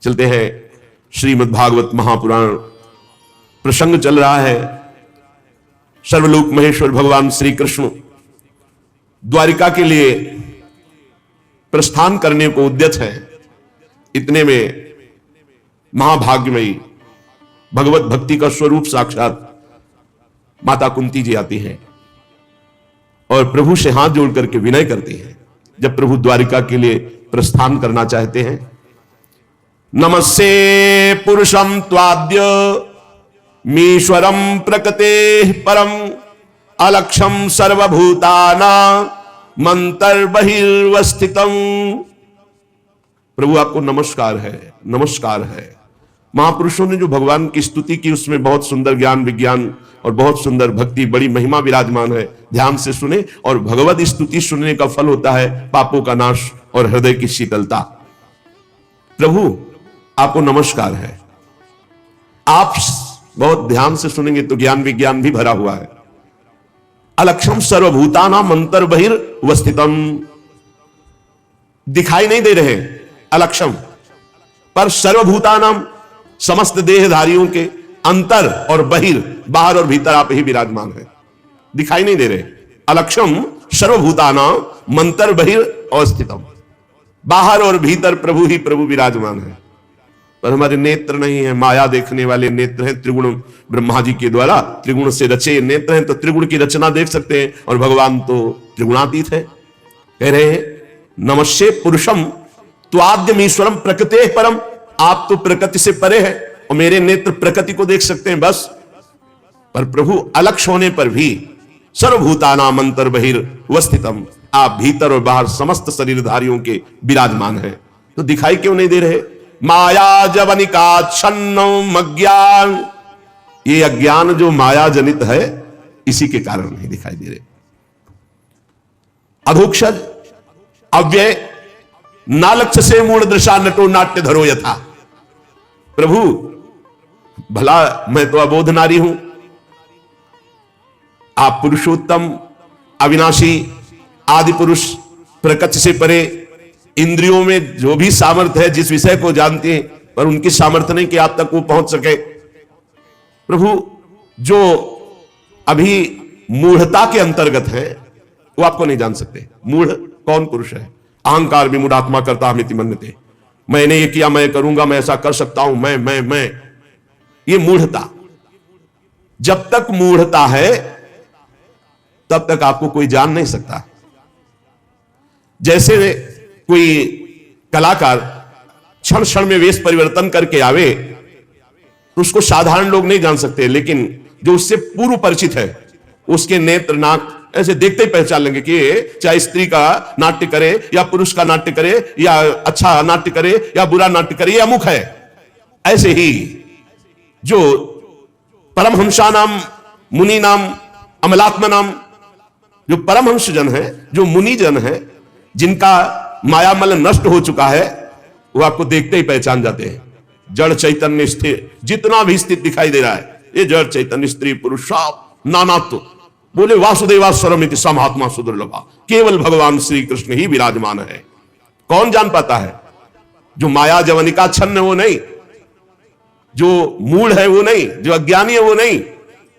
चलते हैं, श्रीमद् भागवत महापुराण प्रसंग चल रहा है। सर्वलोक महेश्वर भगवान श्री कृष्ण द्वारिका के लिए प्रस्थान करने को उद्यत है। इतने में महाभाग्यमयी भगवत भक्ति का स्वरूप साक्षात माता कुंती जी आती हैं और प्रभु से हाथ जोड़ करके विनय करती हैं। जब प्रभु द्वारिका के लिए प्रस्थान करना चाहते हैं, नमस्ते पुरुषम त्वाद्य मीश्वरम प्रकृते परम अलक्षम सर्वभूताना मंतर्बहिर्वस्थितम। प्रभु आपको नमस्कार है, नमस्कार है। महापुरुषों ने जो भगवान की स्तुति की उसमें बहुत सुंदर ज्ञान विज्ञान और बहुत सुंदर भक्ति, बड़ी महिमा विराजमान है। ध्यान से सुने, और भगवत स्तुति सुनने का फल होता है पापों का नाश और हृदय की शीतलता। प्रभु आपको नमस्कार है। आप बहुत ध्यान से सुनेंगे तो ज्ञान विज्ञान भी भरा हुआ है। अलक्षम सर्वभूतानाम अंतर्बहिर्वस्थितम, दिखाई नहीं दे रहे अलक्षम, पर सर्वभूतानाम समस्त देहधारियों के अंतर और बहिर, बाहर और भीतर आप ही विराजमान है, दिखाई नहीं दे रहे। अलक्षम सर्वभूतानाम मंतर बहिर अवस्थितम, बाहर और भीतर प्रभु ही प्रभु विराजमान है। पर हमारे नेत्र नहीं है, माया देखने वाले नेत्र हैं। त्रिगुण ब्रह्मा जी के द्वारा त्रिगुण से रचे नेत्र हैं, तो त्रिगुण की रचना देख सकते हैं, और भगवान तो त्रिगुणातीत है। कह रहे हैं नमस्ते पुरुषम त्वाद्यमीश्वरम प्रकृते परम, आप तो प्रकृति से परे हैं और मेरे नेत्र प्रकृति को देख सकते हैं बस। पर प्रभु अलक्ष होने पर भी सर्वभूतानाम अंतर्बहिर्वस्थितम, आप भीतर और बाहर समस्त शरीरधारियों के विराजमान हैं, तो दिखाई क्यों नहीं दे रहे? माया जवनिकाच्छन्नम अज्ञान, ये अज्ञान जो माया जनित है इसी के कारण नहीं दिखाई दे रहे। अधोक्षज अव्यय नालक्ष से मूढ़ दृशा नटो नाट्य धरो यथा। प्रभु भला मैं तो अबोध नारी हूं, आप पुरुषोत्तम अविनाशी आदि पुरुष, प्रकृति से परे, इंद्रियों में जो भी सामर्थ्य है, जिस विषय को जानते हैं, पर उनकी सामर्थ्य नहीं कि आप तक वो पहुंच सके। प्रभु जो अभी मूढ़ता के अंतर्गत है वो आपको नहीं जान सकते। मूढ़ कौन पुरुष है? अहंकार विमूढ़ात्मा करता हमिति मन्यते, मैंने ये किया, मैं करूंगा, मैं ऐसा कर सकता हूं, मैं, ये मूढ़ता। जब तक मूढ़ता है तब तक आपको कोई जान नहीं सकता। जैसे कोई कलाकार क्षण क्षण में वेश परिवर्तन करके आवे तो उसको साधारण लोग नहीं जान सकते, लेकिन जो उससे पूर्व परिचित है उसके नेत्र नाक ऐसे देखते ही पहचान लेंगे कि चाहे स्त्री का नाट्य करे या पुरुष का नाट्य करे या अच्छा नाट्य करे या बुरा नाट्य करे, ये अमुख है। ऐसे ही जो परमहंसा नाम मुनि नाम अमलात्मा नाम, जो परमहंस जन है, जो मुनि जन है, जिनका मायामल नष्ट हो चुका है, वो आपको देखते ही पहचान जाते हैं। जड़ चैतन्य स्थिर, जितना भी स्थित दिखाई दे रहा है, ये जड़ चैतन्य स्त्री पुरुष सब नानात्व। बोले वासुदेवा स्वरमिति समात्मा सुदुर्लभा, केवल भगवान श्री कृष्ण ही विराजमान है। कौन जान पाता है? जो माया जवनिका छन्न वो नहीं, जो मूढ़ है वो नहीं, जो अज्ञानी है वो नहीं,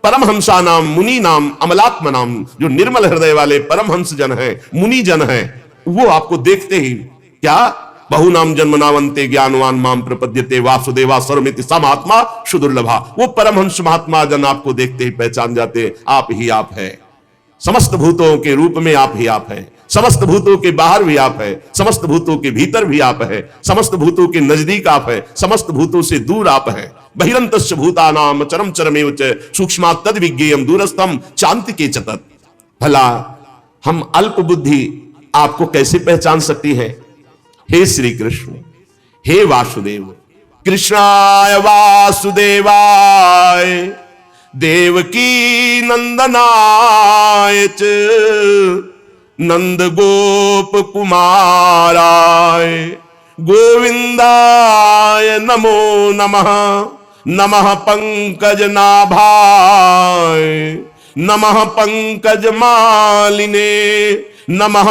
परमहंसा नाम मुनि नाम अमलात्मा नाम, जो निर्मल हृदय वाले परमहंस जन है, मुनि जन है, वो आपको देखते ही क्या बहु नाम जन्मनावंते ज्ञानवान माम प्रपद्यते वासुदेवा सर्वमिति समात्मा सुदुर्लभा, वो परमहंस महात्मा जन आपको देखते ही पहचान जाते, आप ही आप है। समस्त भूतों के रूप में आप ही आप है, समस्त भूतों के बाहर भी आप है, समस्त भूतों के भीतर भी आप है, समस्त भूतों के नजदीक आप है, समस्त भूतों से दूर आप है। बहिरंतस्य भूतानाम चरम चरमेव च सूक्ष्मा तद विज्ञेयम दूरस्थम चान्तिके च तत्। भला हम अल्प बुद्धि आपको कैसे पहचान सकती है? हे श्री कृष्ण, हे वासुदेव, कृष्णाय वासुदेवाय देवकी नंदनाय च नंद गोप कुमाराय गोविंदाय नमो नमः। नमः पंकज नाभाय नमः पंकज मालिने नमः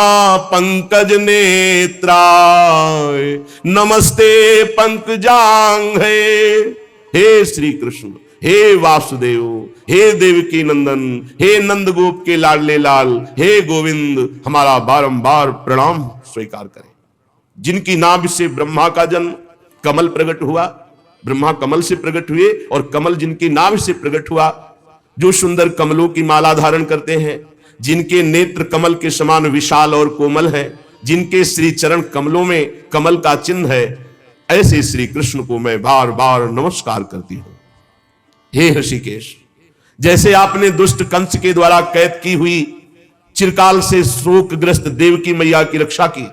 पंकज नेत्राय नमस्ते पंकजांघ्रे। हे श्री कृष्ण, हे वासुदेव, हे देवकी नंदन, हे नंदगोप के लाडले लाल, हे गोविंद, हमारा बारंबार प्रणाम स्वीकार करें। जिनकी नाभ से ब्रह्मा का जन्म, कमल प्रकट हुआ, ब्रह्मा कमल से प्रकट हुए और कमल जिनकी नाभ से प्रकट हुआ, जो सुंदर कमलों की माला धारण करते हैं, जिनके नेत्र कमल के समान विशाल और कोमल है, जिनके श्री चरण कमलों में कमल का चिन्ह है, ऐसे श्री कृष्ण को मैं बार बार नमस्कार करती हूं। हे ऋषिकेश, जैसे आपने दुष्ट कंस के द्वारा कैद की हुई चिरकाल से शोकग्रस्त देवकी मैया की रक्षा की,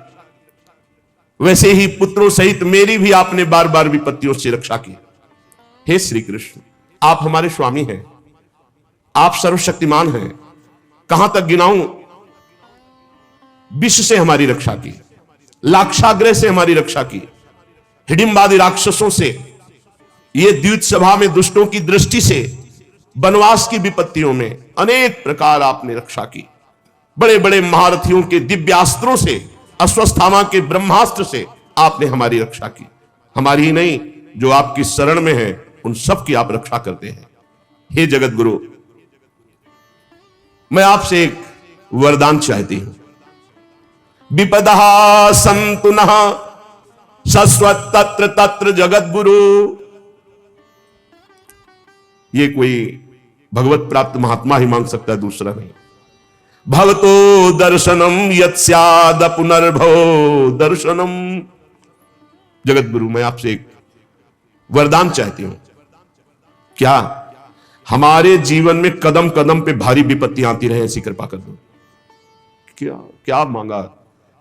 वैसे ही पुत्रों सहित मेरी भी आपने बार बार विपत्तियों से रक्षा की। हे श्री कृष्ण, आप हमारे स्वामी हैं, आप सर्वशक्तिमान हैं। कहां तक गिनाऊं? विष से हमारी रक्षा की, लाक्षाग्रह से हमारी रक्षा की, हिडिंबादि राक्षसों से, ये द्यूत सभा में दुष्टों की दृष्टि से, वनवास की विपत्तियों में अनेक प्रकार आपने रक्षा की। बड़े बड़े महारथियों के दिव्यास्त्रों से, अश्वत्थामा के ब्रह्मास्त्र से आपने हमारी रक्षा की। हमारी ही नहीं, जो आपकी शरण में है उन सब की आप रक्षा करते हैं। हे जगत गुरु, मैं आपसे एक वरदान चाहती हूं। विपदा संतु नः शश्वत तत्र तत्र जगत गुरु। ये कोई भगवत प्राप्त महात्मा ही मांग सकता है, दूसरा नहीं। भवतो दर्शनम यत्स्याद पुनर्भवो दर्शनम। जगत गुरु, मैं आपसे एक वरदान चाहती हूं। क्या? हमारे जीवन में कदम कदम पे भारी विपत्तियां आती रहे, ऐसी कृपा कर दो। क्या क्या मांगा,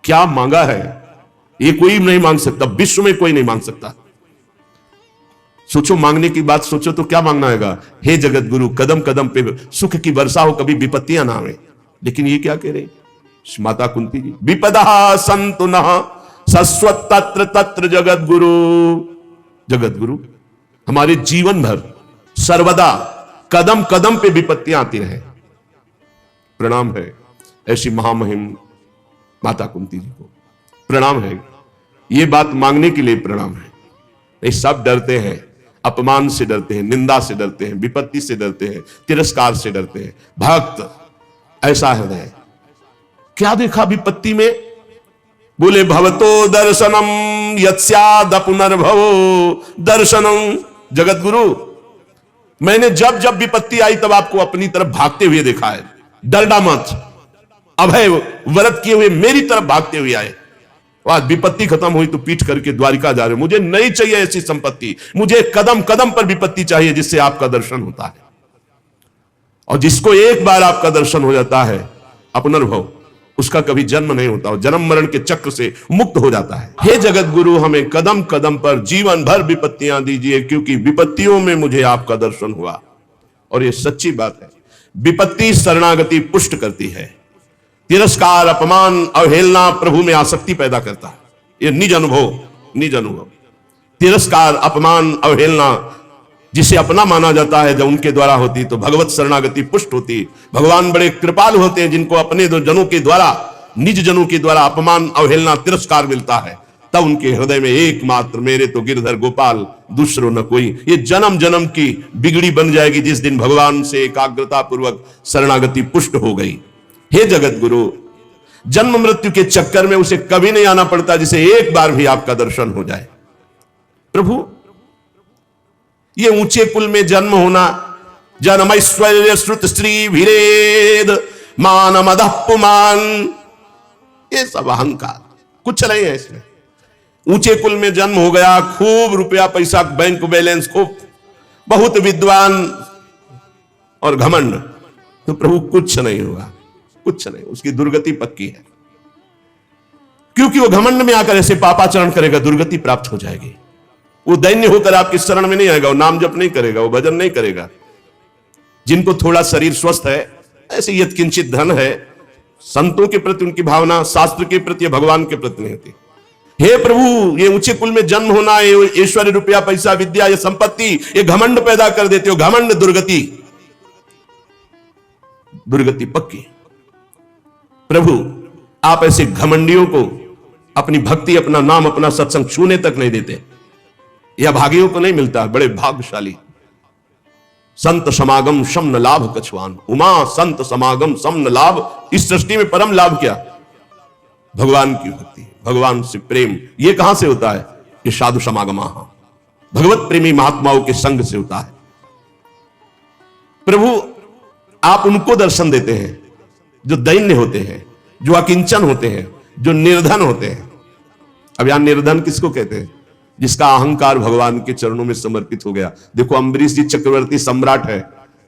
क्या मांगा है? ये कोई नहीं मांग सकता, विश्व में कोई नहीं मांग सकता। सोचो, मांगने की बात सोचो तो क्या मांगना है? हे जगत गुरु, कदम कदम पे सुख की वर्षा हो, कभी विपत्तियां ना आवे। लेकिन ये क्या कह रहे माता कुंती जी? विपदा संतु नः शश्वत तत्र तत्र जगत गुरु। जगत गुरु, हमारे जीवन भर सर्वदा कदम कदम पे विपत्तियां आती रहे। प्रणाम है ऐसी महामहिम माता कुंती जी को, प्रणाम है। ये बात मांगने के लिए प्रणाम है। ये सब डरते हैं, अपमान से डरते हैं, निंदा से डरते हैं, विपत्ति से डरते हैं, तिरस्कार से डरते हैं। भक्त ऐसा हृदय, क्या देखा विपत्ति में? बोले भवतो दर्शनम यत्स्याद पुनर्भवो दर्शनम। जगत गुरु, मैंने जब जब विपत्ति आई तब आपको अपनी तरफ भागते हुए देखा है। डरना मत, अभय व्रत किए हुए मेरी तरफ भागते हुए आए। आज विपत्ति खत्म हुई तो पीठ करके द्वारिका जा रहे। मुझे नहीं चाहिए ऐसी संपत्ति, मुझे कदम कदम पर विपत्ति चाहिए जिससे आपका दर्शन होता है। और जिसको एक बार आपका दर्शन हो जाता है, अपनर्भव, उसका कभी जन्म नहीं होता, और जन्म मरण के चक्र से मुक्त हो जाता है। हे जगत गुरु, हमें कदम कदम पर जीवन भर विपत्तियां दीजिए, क्योंकि विपत्तियों में मुझे आपका दर्शन हुआ। और ये सच्ची बात है। विपत्ति शरणागति पुष्ट करती है, तिरस्कार, अपमान, अवहेलना प्रभु में आसक्ति पैदा करता है। ये निज अनुभव, निज अनुभव। तिरस्कार, अपमान, अवहेलना जिसे अपना माना जाता है, जब उनके द्वारा होती तो भगवत शरणागति पुष्ट होती। भगवान बड़े कृपालु होते हैं, जिनको अपने जनों के द्वारा, निज जनों के द्वारा अपमान, अवहेलना, तिरस्कार मिलता है, तब उनके हृदय में एकमात्र मेरे तो गिरधर गोपाल, दूसरो न कोई। ये जन्म जन्म की बिगड़ी बन जाएगी जिस दिन भगवान से एकाग्रता पूर्वक शरणागति पुष्ट हो गई। हे जगत गुरु, जन्म मृत्यु के चक्कर में उसे कभी नहीं आना पड़ता, जिसे एक बार भी आपका दर्शन हो जाए। प्रभु, ये ऊंचे कुल में जन्म होना, जन्मैश्वर्य श्रुत श्री भिरेद मान मदः पुमान, ये सब अहंकार, कुछ नहीं है इसमें। ऊंचे कुल में जन्म हो गया, खूब रुपया पैसा, बैंक बैलेंस, खूब बहुत विद्वान और घमंड, तो प्रभु कुछ नहीं होगा, कुछ नहीं। उसकी दुर्गति पक्की है, क्योंकि वो घमंड में आकर ऐसे पापाचरण करेगा, दुर्गति प्राप्त हो जाएगी। वो दैन्य होकर आपकी शरण में नहीं आएगा, वो नाम जप नहीं करेगा, वो भजन नहीं करेगा। जिनको थोड़ा शरीर स्वस्थ है, ऐसे यत्किंचित धन है, संतों के प्रति उनकी भावना शास्त्र के प्रति, भगवान के प्रति नहीं होती। हे प्रभु, ये ऊंचे कुल में जन्म होना, ये ऐश्वर्य, रुपया पैसा, विद्या, ये संपत्ति, ये घमंड पैदा कर देते हो। घमंड दुर्गति, दुर्गति पक्की। प्रभु, आप ऐसे घमंडियों को अपनी भक्ति, अपना नाम, अपना सत्संग छूने तक नहीं देते। यह भागियों को नहीं मिलता, बड़े भाग्यशाली। संत समागम सम न लाभ कछुआन, उमा संत समागम सम न लाभ। इस सृष्टि में परम लाभ क्या? भगवान की भक्ति, भगवान से प्रेम। यह कहां से होता है? ये साधु समागमा, भगवत प्रेमी महात्माओं के संग से होता है। प्रभु आप उनको दर्शन देते हैं जो दैन्य होते हैं, जो अकिंचन होते हैं, जो निर्धन होते हैं। अब यहां निर्धन किसको कहते हैं? जिसका अहंकार भगवान के चरणों में समर्पित हो गया। देखो अम्बरीश जी चक्रवर्ती सम्राट है,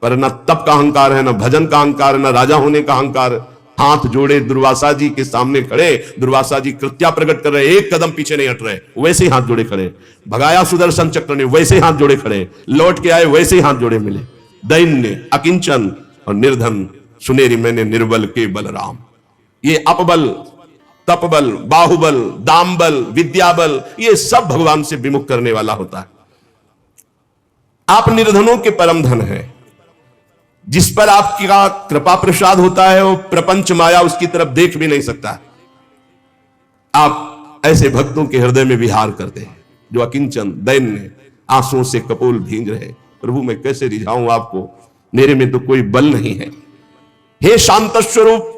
पर न तप का अहंकार है, न भजन का अहंकार है, न राजा होने का अहंकार। हाथ जोड़े दुर्वासा जी के सामने खड़े, दुर्वासा जी कृत्या प्रकट कर रहे, एक कदम पीछे नहीं हट रहे, वैसे ही हाथ जोड़े खड़े। भगाया सुदर्शन चक्र ने, वैसे ही हाथ जोड़े खड़े। लौट के आए, वैसे ही हाथ जोड़े मिले। दैन्य, अकिंचन और निर्धन, सुनेरी मैंने निर्बल के बलराम। ये अपबल, तपबल, बाहुबल, दामबल, विद्याबल, ये सब भगवान से विमुख करने वाला होता है। आप निर्धनों के परम धन है। जिस पर आपका कृपा प्रसाद होता है वो प्रपंच माया उसकी तरफ देख भी नहीं सकता। आप ऐसे भक्तों के हृदय में विहार करते हैं जो अकिंचन, दैन्य, आंसुओं से कपोल भींग रहे। प्रभु मैं कैसे रिझाऊं आपको, मेरे में तो कोई बल नहीं है। हे शांत स्वरूप,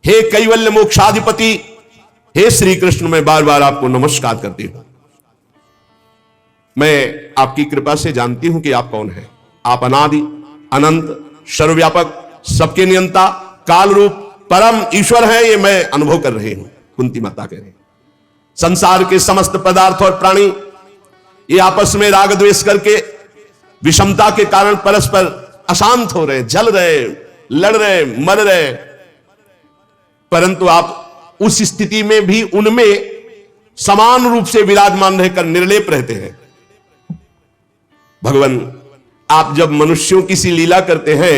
हे कैवल्य मोक्षाधिपति, हे श्री कृष्ण, मैं बार बार आपको नमस्कार करती हूं। मैं आपकी कृपा से जानती हूं कि आप कौन हैं। आप अनादि, अनंत, सर्वव्यापक, सबके नियंता, काल रूप, परम ईश्वर हैं। ये मैं अनुभव कर रही हूं। कुंती माता कह रहे हैं संसार के समस्त पदार्थ और प्राणी ये आपस में राग द्वेष करके विषमता के कारण परस्पर अशांत हो रहे, जल रहे, लड़ रहे, मर रहे, परंतु आप उस स्थिति में भी उनमें समान रूप से विराजमान रहकर निर्लेप रहते हैं। भगवान आप जब मनुष्यों की सी लीला करते हैं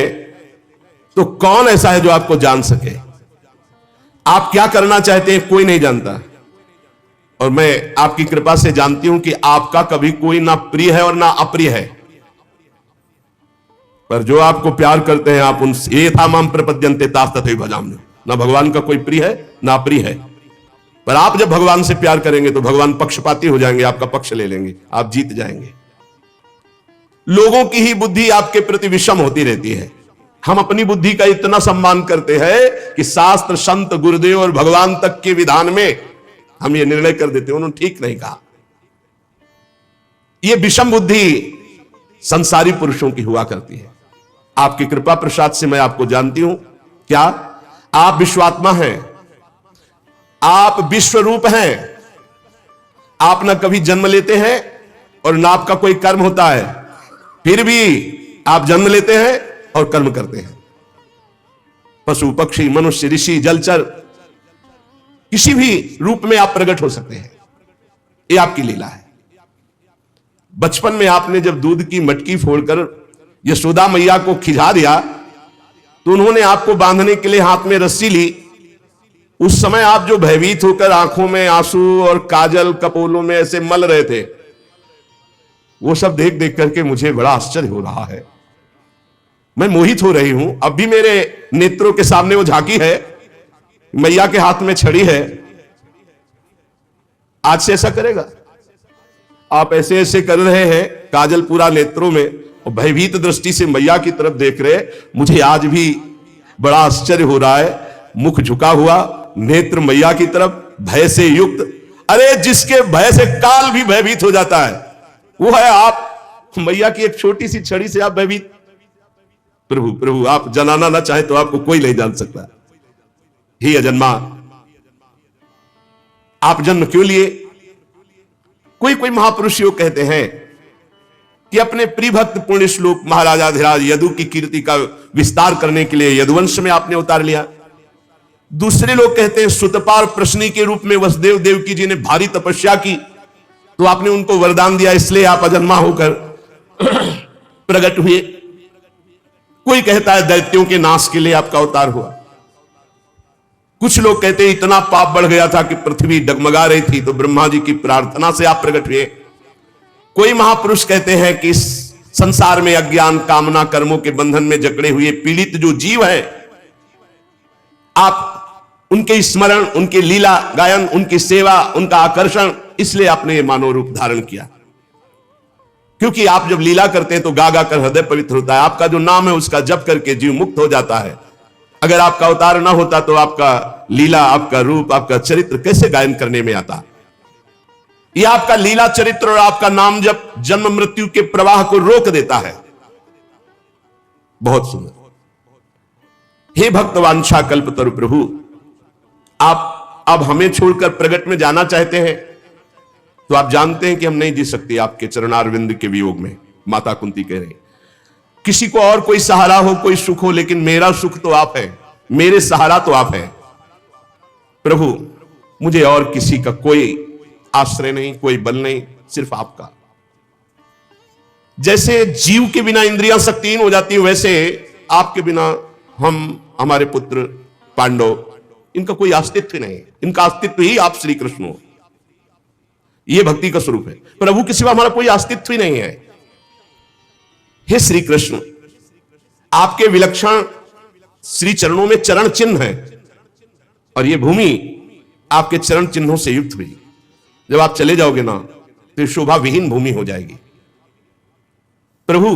तो कौन ऐसा है जो आपको जान सके? आप क्या करना चाहते हैं कोई नहीं जानता। और मैं आपकी कृपा से जानती हूं कि आपका कभी कोई ना प्रिय है और ना अप्रिय है, पर जो आपको प्यार करते हैं आप उनसे ये था माम प्रपद्यन्ते तास तथैव भजाम्यहम्। ना भगवान का कोई प्रिय है ना अप्रिय है, पर आप जब भगवान से प्यार करेंगे तो भगवान पक्षपाती हो जाएंगे, आपका पक्ष ले लेंगे, आप जीत जाएंगे। लोगों की ही बुद्धि आपके प्रति विषम होती रहती है। हम अपनी बुद्धि का इतना सम्मान करते हैं कि शास्त्र, संत, गुरुदेव और भगवान तक के विधान में हम ये निर्णय कर देते हैं उन्होंने ठीक नहीं कहा। यह विषम बुद्धि संसारी पुरुषों की हुआ करती है। आपकी कृपा प्रसाद से मैं आपको जानती हूं। क्या आप विश्वात्मा हैं? आप विश्वरूप हैं। आप ना कभी जन्म लेते हैं और ना आपका कोई कर्म होता है, फिर भी आप जन्म लेते हैं और कर्म करते हैं। पशु, पक्षी, मनुष्य, ऋषि, जलचर, किसी भी रूप में आप प्रकट हो सकते हैं। यह आपकी लीला है। बचपन में आपने जब दूध की मटकी फोड़कर यशोदा मैया को खिला दिया तो उन्होंने आपको बांधने के लिए हाथ में रस्सी ली। उस समय आप जो भयभीत होकर आंखों में आंसू और काजल कपोलों में ऐसे मल रहे थे, वो सब देख देख करके मुझे बड़ा आश्चर्य हो रहा है। मैं मोहित हो रही हूं। अब भी मेरे नेत्रों के सामने वो झांकी है, मैया के हाथ में छड़ी है। आज से ऐसा करेगा? आप ऐसे ऐसे कर रहे हैं, काजल पूरा नेत्रों में, और भयभीत दृष्टि से मैया की तरफ देख रहे। मुझे आज भी बड़ा आश्चर्य हो रहा है। मुख झुका हुआ, नेत्र मैया की तरफ, भय से युक्त। अरे जिसके भय से काल भी भयभीत हो जाता है वो है आप। मैया की एक छोटी सी छड़ी से आप भयभीत। प्रभु प्रभु आप जनाना ना चाहे तो आपको कोई नहीं जान सकता। ही अजन्मा, आप जन्म क्यों लिए? कोई कोई महापुरुष योग कहते हैं कि अपने प्रिय भक्त पुण्य श्लोक महाराजाधिराज यदु की कीर्ति का विस्तार करने के लिए यदुवंश में आपने उतार लिया। दूसरे लोग कहते हैं सुतपार प्रश्नी के रूप में वसुदेव देवकी जी ने भारी तपस्या की तो आपने उनको वरदान दिया, इसलिए आप अजन्मा होकर प्रकट हुए। कोई कहता है दैत्यों के नाश के लिए आपका अवतार हुआ। कुछ लोग कहते हैं इतना पाप बढ़ गया था कि पृथ्वी डगमगा रही थी तो ब्रह्मा जी की प्रार्थना से आप प्रकट हुए। कोई महापुरुष कहते हैं कि इस संसार में अज्ञान, कामना, कर्मों के बंधन में जकड़े हुए पीड़ित जो जीव हैं, आप उनके स्मरण, उनके लीला गायन, उनकी सेवा, उनका आकर्षण, इसलिए आपने ये मानव रूप धारण किया। क्योंकि आप जब लीला करते हैं तो गा गा कर हृदय पवित्र होता है। आपका जो नाम है उसका जप करके जीव मुक्त हो जाता है। अगर आपका अवतार ना होता तो आपका लीला, आपका रूप, आपका चरित्र कैसे गायन करने में आता? यह आपका लीला चरित्र और आपका नाम जब जन्म मृत्यु के प्रवाह को रोक देता है। बहुत सुंदर। हे भक्तवांछा कल्पतरु प्रभु, आप अब हमें छोड़कर प्रगट में जाना चाहते हैं तो आप जानते हैं कि हम नहीं जी सकते आपके चरणारविंद के वियोग में। माता कुंती कह रही, किसी को और कोई सहारा हो, कोई सुख हो, लेकिन मेरा सुख तो आप है, मेरे सहारा तो आप है। प्रभु, मुझे और किसी का कोई आश्रय नहीं, कोई बल नहीं, सिर्फ आपका। जैसे जीव के बिना इंद्रियां शक्तिहीन हो जाती है, वैसे आपके बिना हम, हमारे पुत्र पांडव, इनका कोई अस्तित्व नहीं। इनका अस्तित्व ही आप श्री कृष्ण हो। यह भक्ति का स्वरूप है। प्रभु के सिवा हमारा कोई अस्तित्व ही नहीं है। हे श्री कृष्ण, आपके विलक्षण श्री चरणों में चरण चिन्ह है और यह भूमि आपके चरण चिन्हों से युक्त हुई। जब आप चले जाओगे ना तो शोभा विहीन भूमि हो जाएगी। प्रभु,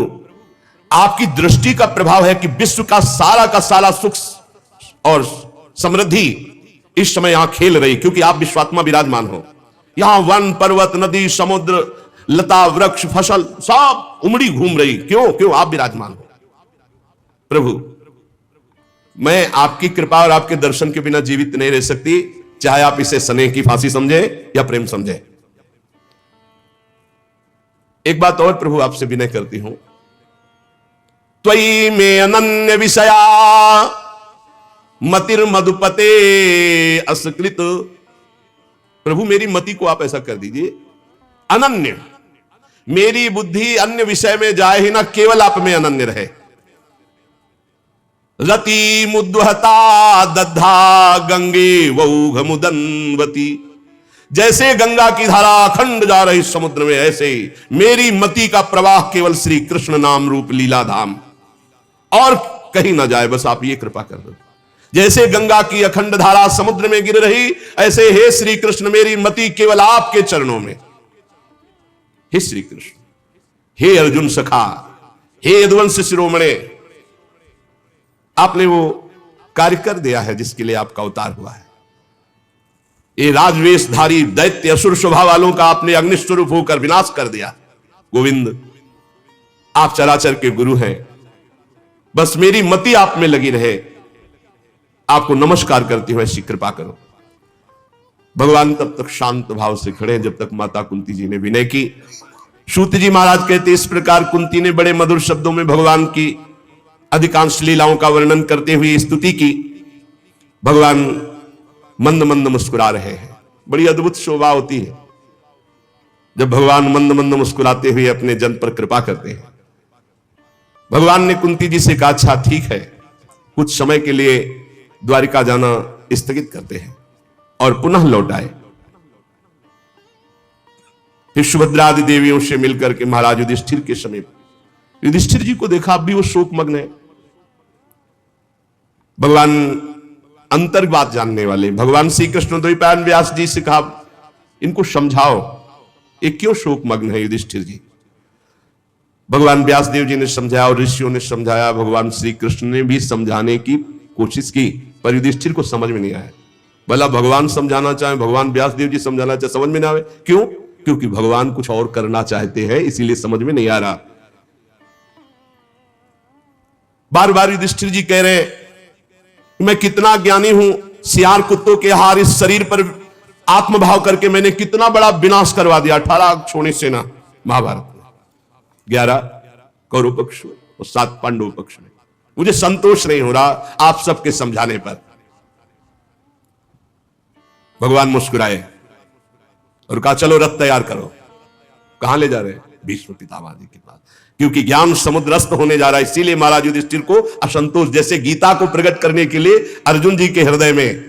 आपकी दृष्टि का प्रभाव है कि विश्व का सारा सुख और समृद्धि इस समय यहां खेल रही, क्योंकि आप विश्वात्मा विराजमान हो। यहां वन, पर्वत, नदी, समुद्र, लता, वृक्ष, फसल सब उमड़ी घूम रही। क्यों? आप विराजमान हो। प्रभु, मैं आपकी कृपा और आपके दर्शन के बिना जीवित नहीं रह सकती, चाहे आप इसे स्नेह की फांसी समझे या प्रेम समझे। एक बात और प्रभु आपसे विनय करती हूं, त्वयि में अनन्य विषया मतिर मधुपते असकृत। प्रभु, मेरी मति को आप ऐसा कर दीजिए अनन्य, मेरी बुद्धि अन्य विषय में जाए ही ना, केवल आप में अनन्य रहे। रति मुद्वहता दद्धा गंगे वौघ मुदन्वती। जैसे गंगा की धारा अखंड जा रही समुद्र में, ऐसे ही मेरी मति का प्रवाह केवल श्री कृष्ण नाम रूप लीला धाम, और कहीं ना जाए। बस आप ये कृपा कर दो। जैसे गंगा की अखंड धारा समुद्र में गिर रही, ऐसे हे श्री कृष्ण मेरी मति केवल आपके चरणों में। हे श्री कृष्ण, हे अर्जुन सखा, हे यदुवंश शिरोमणे, आपने वो कार्य कर दिया है जिसके लिए आपका अवतार हुआ है। ये राजवेशधारी दैत्य असुर स्वभाव वालों का आपने अग्निस्वरूप होकर विनाश कर दिया। गोविंद, आप चराचर के गुरु हैं, बस मेरी मति आप में लगी रहे। आपको नमस्कार करती हुए ऐसी कृपा करो। भगवान तब तक शांत भाव से खड़े जब तक माता कुंती जी ने विनय की। सूत जी महाराज कहते, इस प्रकार कुंती ने बड़े मधुर शब्दों में भगवान की अधिकांश लीलाओं का वर्णन करते हुए स्तुति की। भगवान मंद मंद मुस्कुरा रहे हैं। बड़ी अद्भुत शोभा होती है जब भगवान मंद मंद मुस्कुराते हुए अपने जन पर कृपा करते हैं। भगवान ने कुंती जी से कहा, अच्छा ठीक है, कुछ समय के लिए द्वारिका जाना स्थगित करते हैं, और पुनः लौट आए। फिर सुभद्रा आदि देवियों से मिलकर के महाराज युधिष्ठिर के समीप, युधिष्ठिर जी को देखा, अब भी वो शोकमग्न है। भगवान अंतर बात जानने वाले भगवान श्री कृष्ण द्वैपायन व्यास जी से कहा, इनको समझाओ, ये क्यों शोकमग्न है युधिष्ठिर जी। भगवान व्यास देव जी ने समझाया और ऋषियों ने समझाया, भगवान श्री कृष्ण ने भी समझाने की कोशिश की, पर युधिष्ठिर को समझ में नहीं आया। भला भगवान समझाना चाहे, भगवान व्यास देव जी समझाना चाहे, समझ में नहीं आवे। क्यों? क्योंकि भगवान कुछ और करना चाहते हैं, इसीलिए समझ में नहीं आ रहा। बार बार युधिष्ठिर जी कह रहे हैं, मैं कितना ज्ञानी हूं, सियार कुत्तों के हार इस शरीर पर आत्मभाव करके मैंने कितना बड़ा विनाश करवा दिया। 18 छोड़ी सेना महाभारत में, 11 कौरव पक्ष में और 7 पांडव पक्ष में। मुझे संतोष नहीं हो रहा आप सबके समझाने पर। भगवान मुस्कुराए और कहा, चलो रथ तैयार करो। कहां ले जा रहे हैं? भीष्म पितामह जी के पास, क्योंकि ज्ञान समुद्रस्थ होने जा रहा है। इसीलिए महाराज युधिष्ठिर को असंतोष, जैसे गीता को प्रकट करने के लिए अर्जुन जी के हृदय में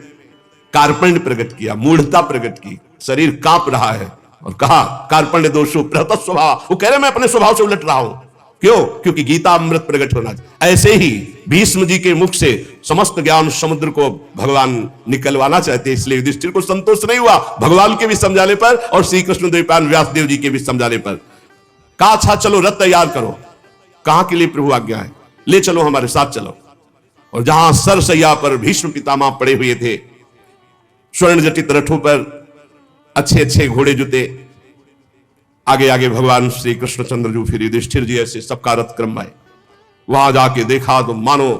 कार्पण्य प्रकट किया, मूढ़ता प्रकट की, शरीर कांप रहा है, और कहा कार्पण्य दोषो प्रहत स्वभाव। वो कह रहे मैं अपने स्वभाव से उलट रहा हूं, क्यों? क्योंकि गीता अमृत प्रकट होना चाहिए। ऐसे ही भीष्म जी के मुख से समस्त ज्ञान समुद्र को भगवान निकलवाना चाहते, इसलिए युधिष्ठिर को संतोष नहीं हुआ भगवान के भी समझाने पर और श्री कृष्ण द्वैपायन व्यासदेव जी के भी समझाने पर। कहा अच्छा चलो रथ तैयार करो। कहां के लिए प्रभु आज्ञा है? ले चलो हमारे साथ चलो। और जहां सरसैया पर भीष्म पितामह पड़े हुए थे, स्वर्ण जटित रथों पर अच्छे अच्छे घोड़े जुते, आगे आगे भगवान श्री कृष्णचंद्र जी, फिर युधिष्ठिर जी, ऐसे सबका रथ क्रम में वहां जाके देखा तो मानो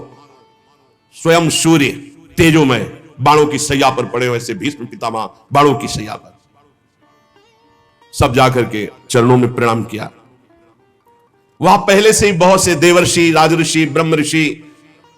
स्वयं सूर्य तेजोमय बाणों की सैया पर पड़े हुए, ऐसे भीष्म पितामह बाणों की सैया पर। सब जाकर के चरणों में प्रणाम किया। वहां पहले से ही बहुत से देवर्षि, राजऋषि, ब्रह्म ऋषि,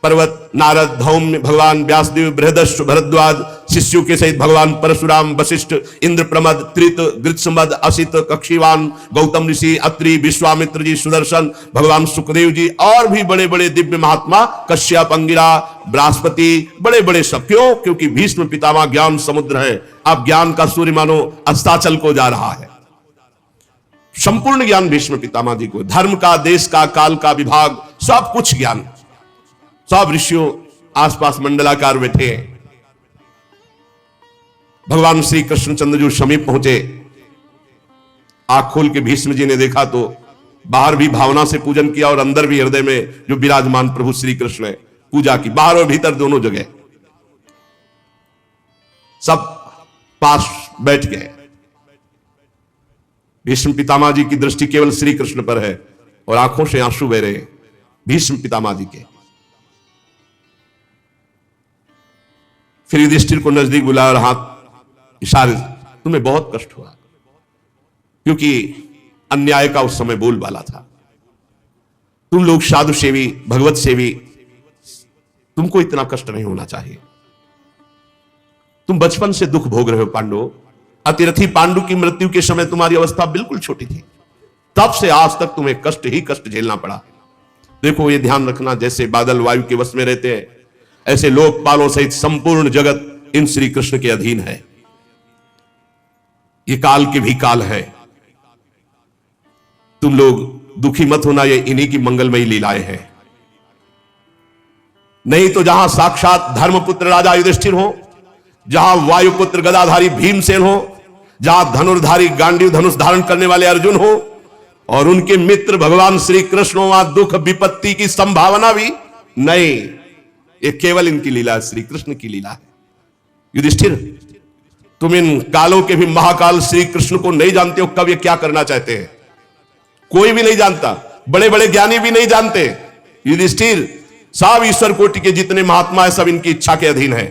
पर्वत, नारद, धौम्य, भगवान व्यासदेव, बृहदस्व, भरद्वाज, शिष्यों के सहित भगवान परशुराम, वशिष्ठ, इंद्र प्रमद, त्रित, गृत्समद, असित, कक्षीवान, गौतम ऋषि, अत्रि, विश्वामित्र जी, सुदर्शन, भगवान सुखदेव जी और भी बड़े बड़े दिव्य महात्मा, कश्यप, अंगिरा, बृहस्पति, बड़े बड़े सब। क्यों? क्योंकि भीष्म पितामह ज्ञान समुद्र है। अब ज्ञान का सूर्य मानो अस्ताचल को जा रहा है। संपूर्ण ज्ञान भीष्म पितामह जी को, धर्म का, देश का, काल का विभाग, सब कुछ ज्ञान। सब ऋषियों आसपास मंडलाकार बैठे। भगवान श्री कृष्णचंद्र जी समीप पहुंचे। आंख खोल के भीष्म जी ने देखा तो बाहर भी भावना से पूजन किया और अंदर भी हृदय में जो विराजमान प्रभु श्री कृष्ण है पूजा की, बाहर और भीतर दोनों जगह। सब पास बैठ गए। भीष्म पितामह जी की दृष्टि केवल श्री कृष्ण पर है और आंखों से आंसू बह रहे भीष्म पितामह जी के। फिर युधिष्ठिर को नजदीक बुलाया और हाथ इशारे, तुम्हें बहुत कष्ट हुआ क्योंकि अन्याय का उस समय बोलबाला था। तुम लोग साधु सेवी, भगवत सेवी, तुमको इतना कष्ट नहीं होना चाहिए। तुम बचपन से दुख भोग रहे हो पांडव। अतिरथी पांडु की मृत्यु के समय तुम्हारी अवस्था बिल्कुल छोटी थी, तब से आज तक तुम्हें कष्ट ही कष्ट झेलना पड़ा। देखो ये ध्यान रखना, जैसे बादल वायु के वश में रहते हैं, ऐसे लोकपालों सहित संपूर्ण जगत इन श्री कृष्ण के अधीन है। ये काल के भी काल है। तुम लोग दुखी मत होना, ये इन्हीं की मंगलमयी लीलाएं हैं। नहीं तो जहां साक्षात धर्मपुत्र राजा युधिष्ठिर हो, जहां वायुपुत्र गदाधारी भीमसेन हो, जहां धनुर्धारी गांडीव धनुष धारण करने वाले अर्जुन हो और उनके मित्र भगवान श्री कृष्ण हो, वहां दुख विपत्ति की संभावना भी नहीं। ये केवल इनकी लीला है, श्री कृष्ण की लीला है। युधिष्ठिर, तुम इन कालों के भी महाकाल श्री कृष्ण को नहीं जानते हो, कब ये क्या करना चाहते हैं कोई भी नहीं जानता, बड़े बड़े ज्ञानी भी नहीं जानते। युधिष्ठिर, सब ईश्वर कोटि के जितने महात्मा है सब इनकी इच्छा के अधीन है।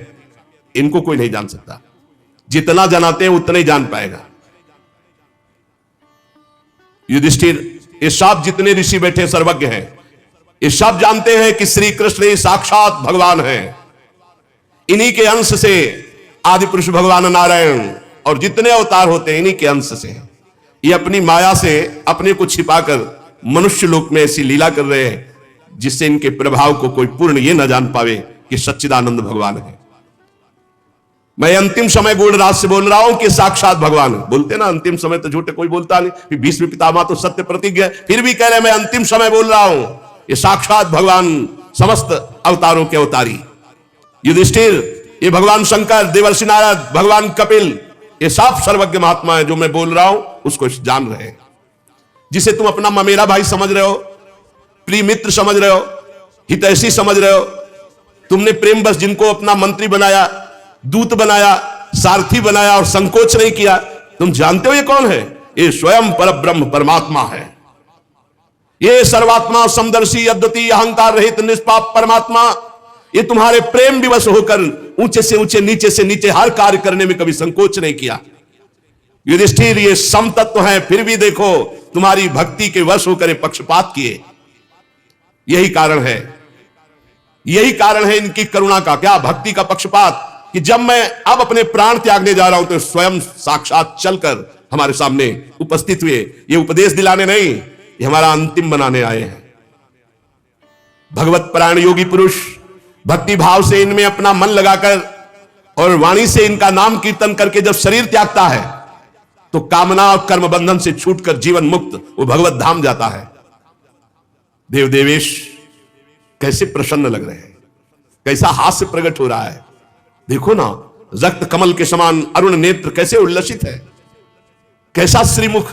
इनको कोई नहीं जान सकता। जितना जनाते हैं उतना ही जान पाएगा। युधिष्ठिर, ये सब जितने ऋषि बैठे सर्वज्ञ हैं, ये सब जानते हैं कि श्री कृष्ण ही साक्षात भगवान है। इन्हीं के अंश से आदि पुरुष भगवान नारायण और जितने अवतार होते हैं इन्हीं के अंश से हैं। ये अपनी माया से अपने को छिपाकर मनुष्य लोक में ऐसी लीला कर रहे हैं जिससे इनके प्रभाव को कोई पूर्ण ये न जान पावे कि सच्चिदानंद भगवान है। मैं अंतिम समय गूढ़राज से बोल रहा हूं कि साक्षात भगवान। बोलते ना अंतिम समय तो झूठे कोई बोलता नहीं। भीष्म पितामह तो सत्य प्रतिज्ञ है, फिर भी कह रहे मैं अंतिम समय बोल रहा हूं। ये साक्षात भगवान, समस्त अवतारों के अवतारी। युधिष्ठिर, ये भगवान शंकर, देवर्षि नारद, भगवान कपिल, ये सब सर्वज्ञ महात्मा है। जो मैं बोल रहा हूं उसको जान रहे हैं। जिसे तुम अपना ममेरा भाई समझ रहे हो, प्रिय मित्र समझ रहे हो, हितैषी समझ रहे हो, तुमने प्रेम बस जिनको अपना मंत्री बनाया, दूत बनाया, सारथी बनाया और संकोच नहीं किया, तुम जानते हो ये कौन है? ये स्वयं परब्रह्म परमात्मा है। ये सर्वात्मा, समदर्शी, अद्वितीय, अहंकार रहित निष्पाप परमात्मा, ये तुम्हारे प्रेम विवश होकर ऊंचे से ऊंचे, नीचे से नीचे हर कार्य करने में कभी संकोच नहीं किया। युधिष्ठिर, ये समतत्व है, फिर भी देखो तुम्हारी भक्ति के वश होकर ये पक्षपात किए। यही कारण है, यही कारण है इनकी करुणा का। क्या भक्ति का पक्षपात कि जब मैं अब अपने प्राण त्यागने जा रहा हूं तो स्वयं साक्षात चलकर हमारे सामने उपस्थित हुए। ये उपदेश दिलाने नहीं, ये हमारा अंतिम बनाने आए हैं। भगवत परायण योगी पुरुष भक्ति भाव से इनमें अपना मन लगाकर और वाणी से इनका नाम कीर्तन करके जब शरीर त्यागता है तो कामना और कर्म बंधन से छूटकर जीवन मुक्त वो भगवत धाम जाता है। देव देवेश कैसे प्रसन्न लग रहे हैं, कैसा हास्य प्रकट हो रहा है। देखो ना, रक्त कमल के समान अरुण नेत्र कैसे उल्लसित है, कैसा श्रीमुख।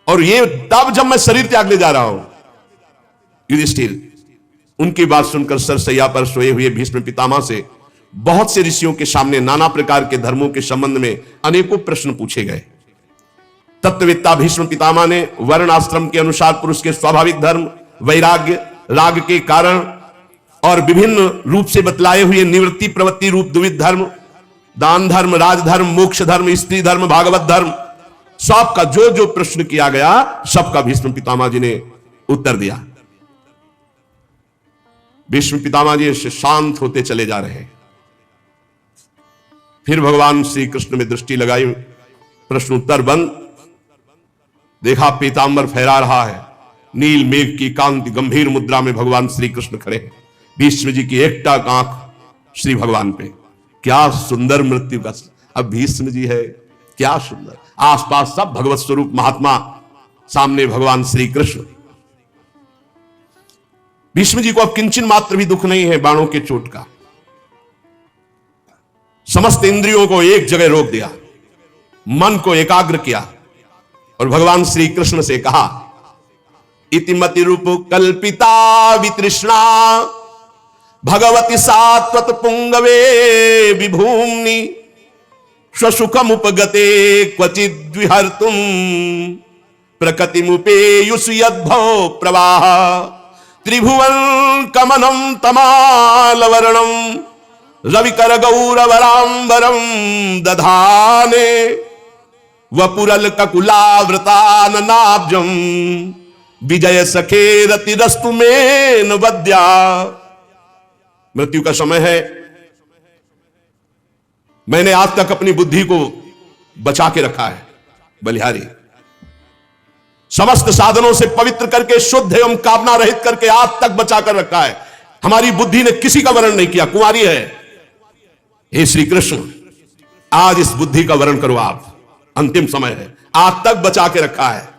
और ये तब जब मैं शरीर त्यागने जा रहा हूं। युधिष्ठिर उनकी बात सुनकर सरसैया पर सोए हुए भीष्म पितामह से बहुत से ऋषियों के सामने नाना प्रकार के धर्मों के संबंध में अनेकों प्रश्न पूछे गए। तत्ववेत्ता भीष्म पितामह ने वर्ण आश्रम के अनुसार पुरुष के स्वाभाविक धर्म, वैराग्य, राग के कारण और विभिन्न रूप से बतलाए हुए निवृत्ति प्रवृत्ति रूप द्विविध धर्म, दान धर्म, राजधर्म, मोक्ष धर्म, स्त्री धर्म, भागवत धर्म, सबका जो जो प्रश्न किया गया सबका भीष्म पितामह जी ने उत्तर दिया। भीष्म पितामह जी से शांत होते चले जा रहे हैं। फिर भगवान श्री कृष्ण में दृष्टि लगाई, प्रश्न उत्तर बंद। देखा पीतांबर फहरा रहा है, नील मेघ की कांति गंभीर मुद्रा में भगवान श्री कृष्ण खड़े हैं। भीष्म जी की एकटक आंख श्री भगवान पे। क्या सुंदर मृत्यु का, अब भीष्म जी है, क्या सुंदर। आसपास सब भगवत स्वरूप महात्मा, सामने भगवान श्री कृष्ण। भीष्म जी को अब किंचन मात्र भी दुख नहीं है बाणों के चोट का। समस्त इंद्रियों को एक जगह रोक दिया, मन को एकाग्र किया और भगवान श्री कृष्ण से कहा, इतिमति रूप कल्पिता वितृष्णा भगवती सात्वत पुंगवे विभूमि स्वसुखम उपगते क्वचिद विहर्तुम प्रकृतिमुपेयुषु यद्भव प्रवाह त्रिभुवन कमनं तमालवर्णं रविकर गौरवरांबरं दधाने वपुरल ककुलावृताननाब्जं विजय सखे रतिरस्तु में वद्या। मृत्यु का समय है। मैंने आज तक अपनी बुद्धि को बचा के रखा है बलिहारी, समस्त साधनों से पवित्र करके शुद्ध एवं कामना रहित करके आज तक बचा कर रखा है। हमारी बुद्धि ने किसी का वर्ण नहीं किया, कुंवारी है। हे श्री कृष्ण, आज इस बुद्धि का वर्ण करो आप, अंतिम समय है। आज तक बचा के रखा है,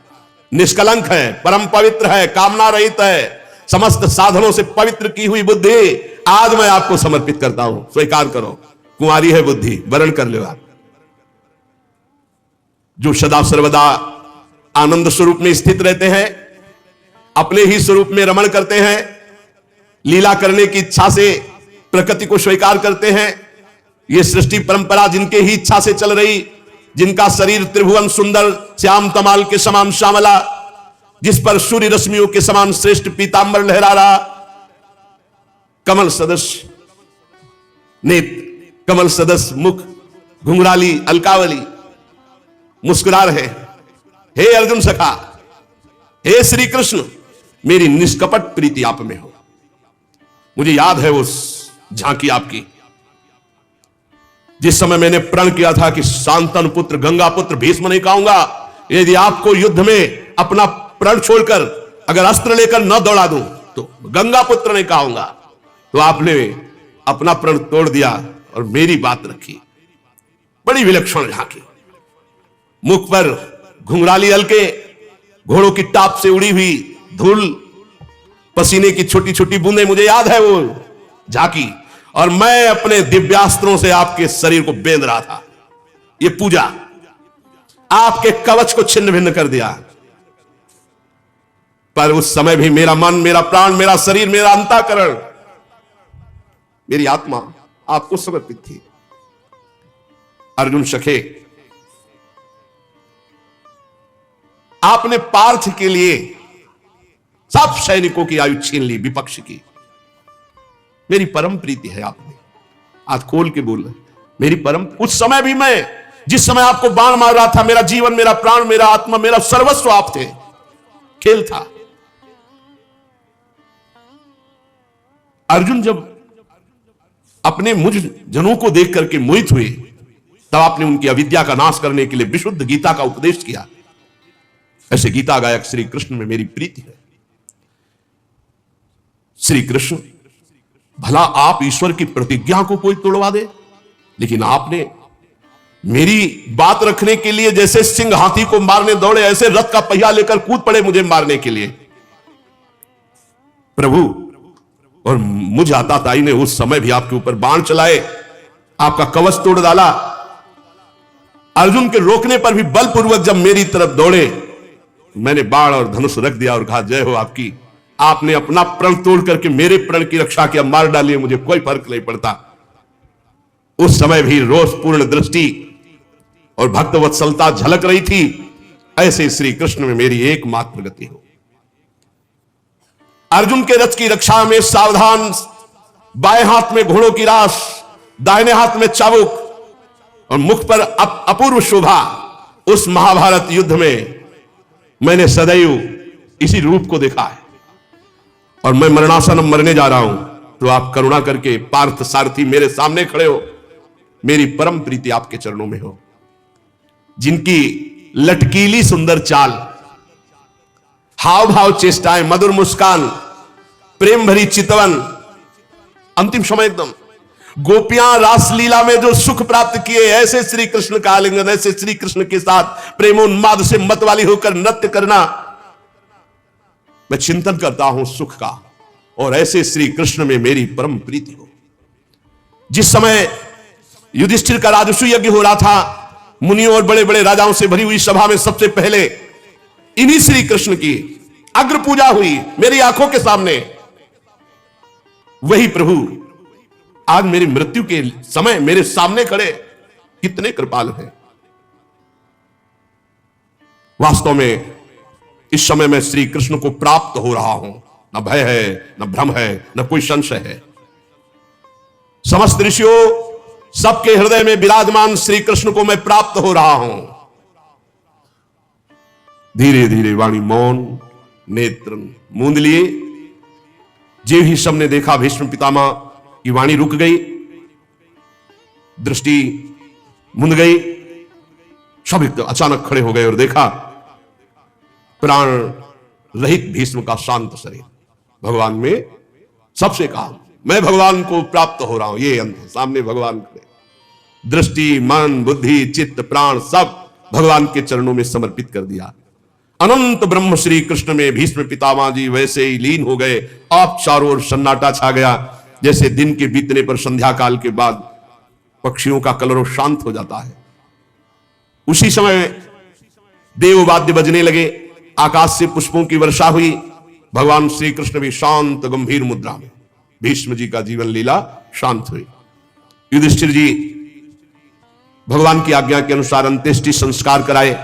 निष्कलंक है, परम पवित्र है, कामना रहित है, समस्त साधनों से पवित्र की हुई बुद्धि आज मैं आपको समर्पित करता हूं, स्वीकार करो। कुंवारी है बुद्धि, वर्ण कर लो आप। जो सदा सर्वदा आनंद स्वरूप में स्थित रहते हैं, अपने ही स्वरूप में रमण करते हैं, लीला करने की इच्छा से प्रकृति को स्वीकार करते हैं। यह सृष्टि परंपरा जिनके ही इच्छा से चल रही, जिनका शरीर त्रिभुवन सुंदर श्याम तमाल के समान श्यामला, जिस पर सूर्य रश्मियों के समान श्रेष्ठ पीतांबर लहरा रहा, कमल सदस्य नेत्र, कमल सदस्य मुख, घुंघराली अलकावली मुस्कुरा रहे। हे अर्जुन सखा, हे श्री कृष्ण, मेरी निष्कपट प्रीति आप में हो। मुझे याद है वो झांकी आपकी, जिस समय मैंने प्रण किया था कि शांतनु पुत्र गंगा पुत्र भीष्म नहीं कहूंगा, यदि आपको युद्ध में अपना प्रण छोड़कर अगर अस्त्र लेकर न दौड़ा दूं तो गंगा पुत्र नहीं कहूंगा। तो आपने अपना प्रण तोड़ दिया और मेरी बात रखी। बड़ी विलक्षण झांकी, मुख पर घुंघराली हल्के, घोड़ों की टाप से उड़ी हुई धूल, पसीने की छोटी छोटी बूंदें, मुझे याद है वो झांकी। और मैं अपने दिव्यास्त्रों से आपके शरीर को बेंध रहा था। ये पूजा आपके कवच को छिन्न भिन्न कर दिया। पर उस समय भी मेरा मन, मेरा प्राण, मेरा शरीर, मेरा अंतःकरण, मेरी आत्मा आपको समर्पित थी। अर्जुन सखे, आपने पार्थ के लिए सब सैनिकों की आयु छीन ली, विपक्ष की। मेरी परम प्रीति है आप में, आज खोल के बोल रहे, मेरी परम। उस समय भी मैं, जिस समय आपको बाण मार रहा था, मेरा जीवन, मेरा प्राण, मेरा आत्मा, मेरा सर्वस्व आप थे। खेल था। अर्जुन जब अपने मुझ जनों को देख करके मोहित हुए, तब आपने उनकी अविद्या का नाश करने के लिए विशुद्ध गीता का उपदेश किया। ऐसे गीता गायक श्री कृष्ण में मेरी प्रीति है। श्री कृष्ण, भला आप ईश्वर की प्रतिज्ञा को कोई तोड़वा दे, लेकिन आपने मेरी बात रखने के लिए जैसे सिंह हाथी को मारने दौड़े, ऐसे रथ का पहिया लेकर कूद पड़े मुझे मारने के लिए प्रभु। और मुझ आताताई ने उस समय भी आपके ऊपर बाण चलाए, आपका कवच तोड़ डाला। अर्जुन के रोकने पर भी बलपूर्वक जब मेरी तरफ दौड़े, मैंने बाण और धनुष रख दिया और कहा जय हो आपकी। आपने अपना प्रण तोड़ करके मेरे प्रण की रक्षा किया, मार डालिए, मुझे कोई फर्क नहीं पड़ता। उस समय भी रोषपूर्ण दृष्टि और भक्तवत्सलता झलक रही थी। ऐसे श्री कृष्ण में मेरी एकमात्र गति हो। अर्जुन के रथ की रक्षा में सावधान, बाएं हाथ में घोड़ों की रास, दाहिने हाथ में चाबुक और मुख पर अपूर्व शोभा। उस महाभारत युद्ध में मैंने सदैव इसी रूप को देखा है। और मैं मरणासन मरने जा रहा हूं तो आप करुणा करके पार्थ सारथी मेरे सामने खड़े हो। मेरी परम प्रीति आपके चरणों में हो। जिनकी लटकीली सुंदर चाल, हाव भाव चेष्टाएं, मधुर मुस्कान, प्रेम भरी चितवन, अंतिम समय एकदम गोपियां रासलीला में जो सुख प्राप्त किए, ऐसे श्री कृष्ण का आलिंगन, ऐसे श्री कृष्ण के साथ प्रेमोन्माद से मतवाली होकर नृत्य करना, मैं चिंतन करता हूं सुख का। और ऐसे श्री कृष्ण में मेरी परम प्रीति हो। जिस समय युधिष्ठिर का राजस्व यज्ञ हो रहा था, मुनियों और बड़े बड़े राजाओं से भरी हुई सभा में सबसे पहले इन्हीं श्री कृष्ण की अग्र पूजा हुई मेरी आंखों के सामने। वही प्रभु आज मेरी मृत्यु के समय मेरे सामने खड़े, कितने कृपालु हैं। वास्तव में इस समय मैं श्री कृष्ण को प्राप्त हो रहा हूं। न भय है, न भ्रम है, न कोई संशय है। समस्त ऋषियों, सबके हृदय में विराजमान श्री कृष्ण को मैं प्राप्त हो रहा हूं। धीरे धीरे वाणी मौन, नेत्र मूंद लिए। जे ही सबने देखा भीष्म पितामह की वाणी रुक गई, दृष्टि मुंद गई। सब एकदम अचानक खड़े हो गए और देखा प्राण रहित भीष्म का शांत शरीर। भगवान में सबसे कहा मैं भगवान को प्राप्त हो रहा हूं। ये अंत सामने भगवान खड़े, दृष्टि, मन, बुद्धि, चित्त, प्राण सब भगवान के चरणों में समर्पित कर दिया। अनंत ब्रह्म श्री कृष्ण में भीष्म पितामह जी वैसे ही लीन हो गए। आप चारों ओर सन्नाटा छा गया, जैसे दिन के बीतने पर संध्या काल के बाद पक्षियों का कलरव शांत हो जाता है। उसी समय देव वाद्य बजने लगे, आकाश से पुष्पों की वर्षा हुई। भगवान श्री कृष्ण भी शांत गंभीर मुद्रा में, भीष्म जी का जीवन लीला शांत हुई। युधिष्ठिर जी भगवान की आज्ञा के अनुसार अंत्येष्टि संस्कार कराए।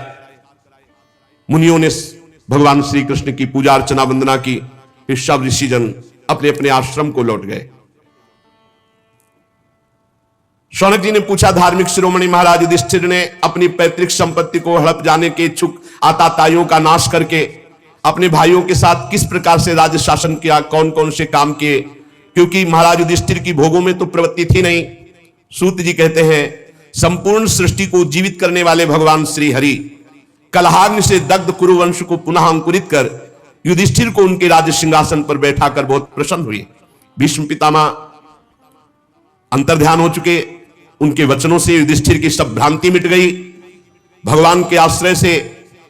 मुनियों ने भगवान श्री कृष्ण की पूजा अर्चना वंदना की। फिर सब ऋषिजन अपने अपने आश्रम को लौट गए। शौनक जी ने पूछा, धार्मिक शिरोमणि महाराज युधिष्ठिर ने अपनी पैतृक संपत्ति को हड़प जाने के इच्छुक आताताइयों का नाश करके अपने भाइयों के साथ किस प्रकार से राज्य शासन किया, कौन कौन से काम किए? क्योंकि महाराज युधिष्ठिर की भोगों में तो प्रवृत्ति थी नहीं। सूत जी कहते हैं, संपूर्ण सृष्टि को जीवित करने वाले भगवान श्री हरि कलहाग्नि से दग्ध कुरुवंश को पुनः अंकुरित कर युधिष्ठिर को उनके राज्य सिंहासन पर बैठाकर बहुत प्रसन्न हुए। भीष्म पितामह अंतर्ध्यान हो चुके, उनके वचनों से युधिष्ठिर की सब भ्रांति मिट गई। भगवान के आश्रय से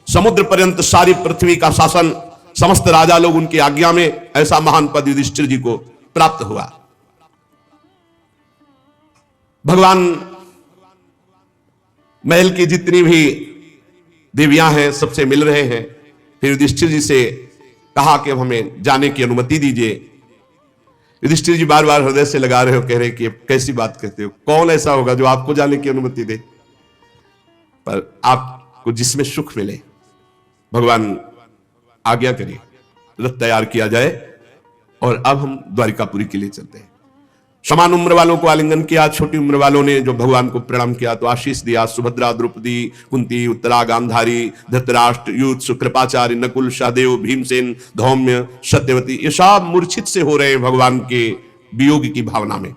समुद्र पर्यंत सारी पृथ्वी का शासन, समस्त राजा लोग उनकी आज्ञा में, ऐसा महान पद युधिष्ठिर जी को प्राप्त हुआ। भगवान महल की जितनी भी देवियां हैं सबसे मिल रहे हैं। फिर युधिष्ठिर जी से कहा कि अब हमें जाने की अनुमति दीजिए। युधिष्ठिर जी बार बार हृदय से लगा रहे हो, कह रहे कि कैसी बात कहते हो, कौन ऐसा होगा जो आपको जाने की अनुमति दे? पर आपको जिसमें सुख मिले भगवान आज्ञा करिए, रथ तैयार किया जाए और अब हम द्वारिकापुरी के लिए चलते हैं। समान उम्र वालों को आलिंगन किया, छोटी उम्र वालों ने जो भगवान को प्रणाम किया तो आशीष दिया। सुभद्रा, द्रौपदी, कुंती, उत्तरा, गांधारी, धृतराष्ट्र, युत्सु, कृपाचार्य, नकुल, सहदेव, भीमसेन, धौम्य, सत्यवती, ये सब मूर्छित से हो रहे हैं भगवान के वियोग की भावना में।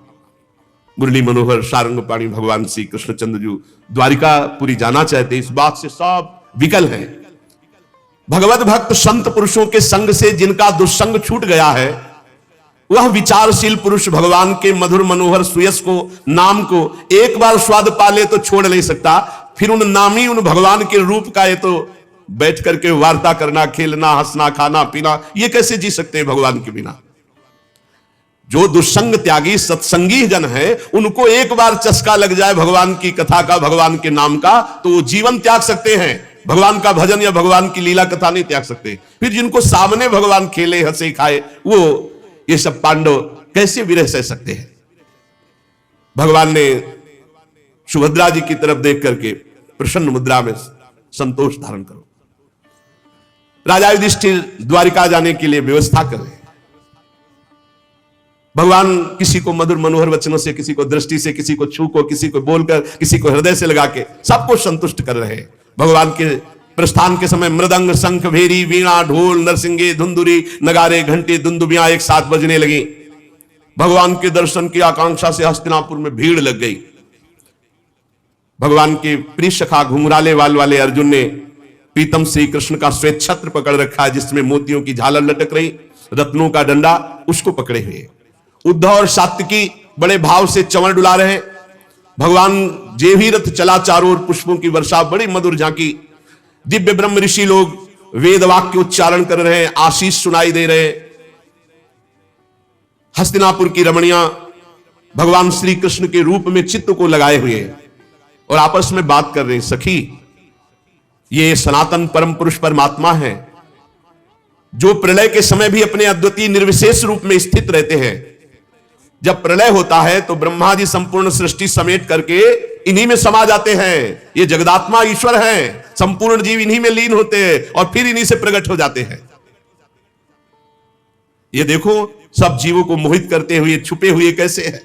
मुरली मनोहर सारंगपाणी भगवान श्री कृष्णचंद्र जी द्वारिकापुरी जाना चाहते, इस बात से सब विकल हैं। भगवत भक्त संत पुरुषों के संग से जिनका दुस्संग छूट गया है, वह विचारशील पुरुष भगवान के मधुर मनोहर सुयस को, नाम को एक बार स्वाद पा ले तो छोड़ नहीं सकता, फिर उन नामी उन भगवान के रूप का ये तो बैठ करके वार्ता करना, खेलना, हंसना, खाना पीना, ये कैसे जी सकते हैं भगवान के बिना। जो दुष्संग त्यागी सत्संगी जन है, उनको एक बार चस्का लग जाए भगवान की कथा का, भगवान के नाम का, तो वो जीवन त्याग सकते हैं, भगवान का भजन या भगवान की लीला कथा नहीं त्याग सकते। फिर जिनको सामने भगवान खेले, हंसे, खाए, वो ये सब पांडव कैसे विरह सह सकते हैं। भगवान ने सुभद्रा जी की तरफ देख करके प्रसन्न मुद्रा में संतोष धारण करो। राजा युधिष्ठिर द्वारिका जाने के लिए व्यवस्था कर रहे हैं। भगवान किसी को मधुर मनोहर वचनों से, किसी को दृष्टि से, किसी को छू को, किसी को बोलकर, किसी को हृदय से लगा के सबको संतुष्ट कर रहे हैं। भगवान के प्रस्थान के समय मृदंग, शंख, भेरी, वीणा, ढोल, नरसिंगे, धुंधुरी, नगारे, घंटे, दुंदुबियां एक साथ बजने लगी। भगवान के दर्शन की आकांक्षा से हस्तिनापुर में भीड़ लग गई। भगवान के प्रिय सखा घुंघराले वाल वाले अर्जुन ने प्रीतम श्री कृष्ण का श्वेत छत्र पकड़ रखा है, जिसमें मोतियों की झालर लटक रही, रत्नों का डंडा, उसको पकड़े हुए। उद्धव और सात्विकी बड़े भाव से चंवर डुला रहे हैं। भगवान जे भी रथ चला, चारों ओर पुष्पों की वर्षा, बड़ी मधुर झांकी। दिव्य ब्रह्म ऋषि लोग वेद वाक्य उच्चारण कर रहे हैं, आशीष सुनाई दे रहे हैं। हस्तिनापुर की रमणियां भगवान श्री कृष्ण के रूप में चित्त को लगाए हुए और आपस में बात कर रहे हैं। सखी, ये सनातन परम पुरुष परमात्मा है, जो प्रलय के समय भी अपने अद्वितीय निर्विशेष रूप में स्थित रहते हैं। जब प्रलय होता है तो ब्रह्मा जी संपूर्ण सृष्टि समेट करके इन्हीं में समा जाते हैं। ये जगदात्मा ईश्वर हैं, संपूर्ण जीव इन्हीं में लीन होते हैं और फिर इन्हीं से प्रकट हो जाते हैं। ये देखो, सब जीवों को मोहित करते हुए छुपे हुए कैसे है।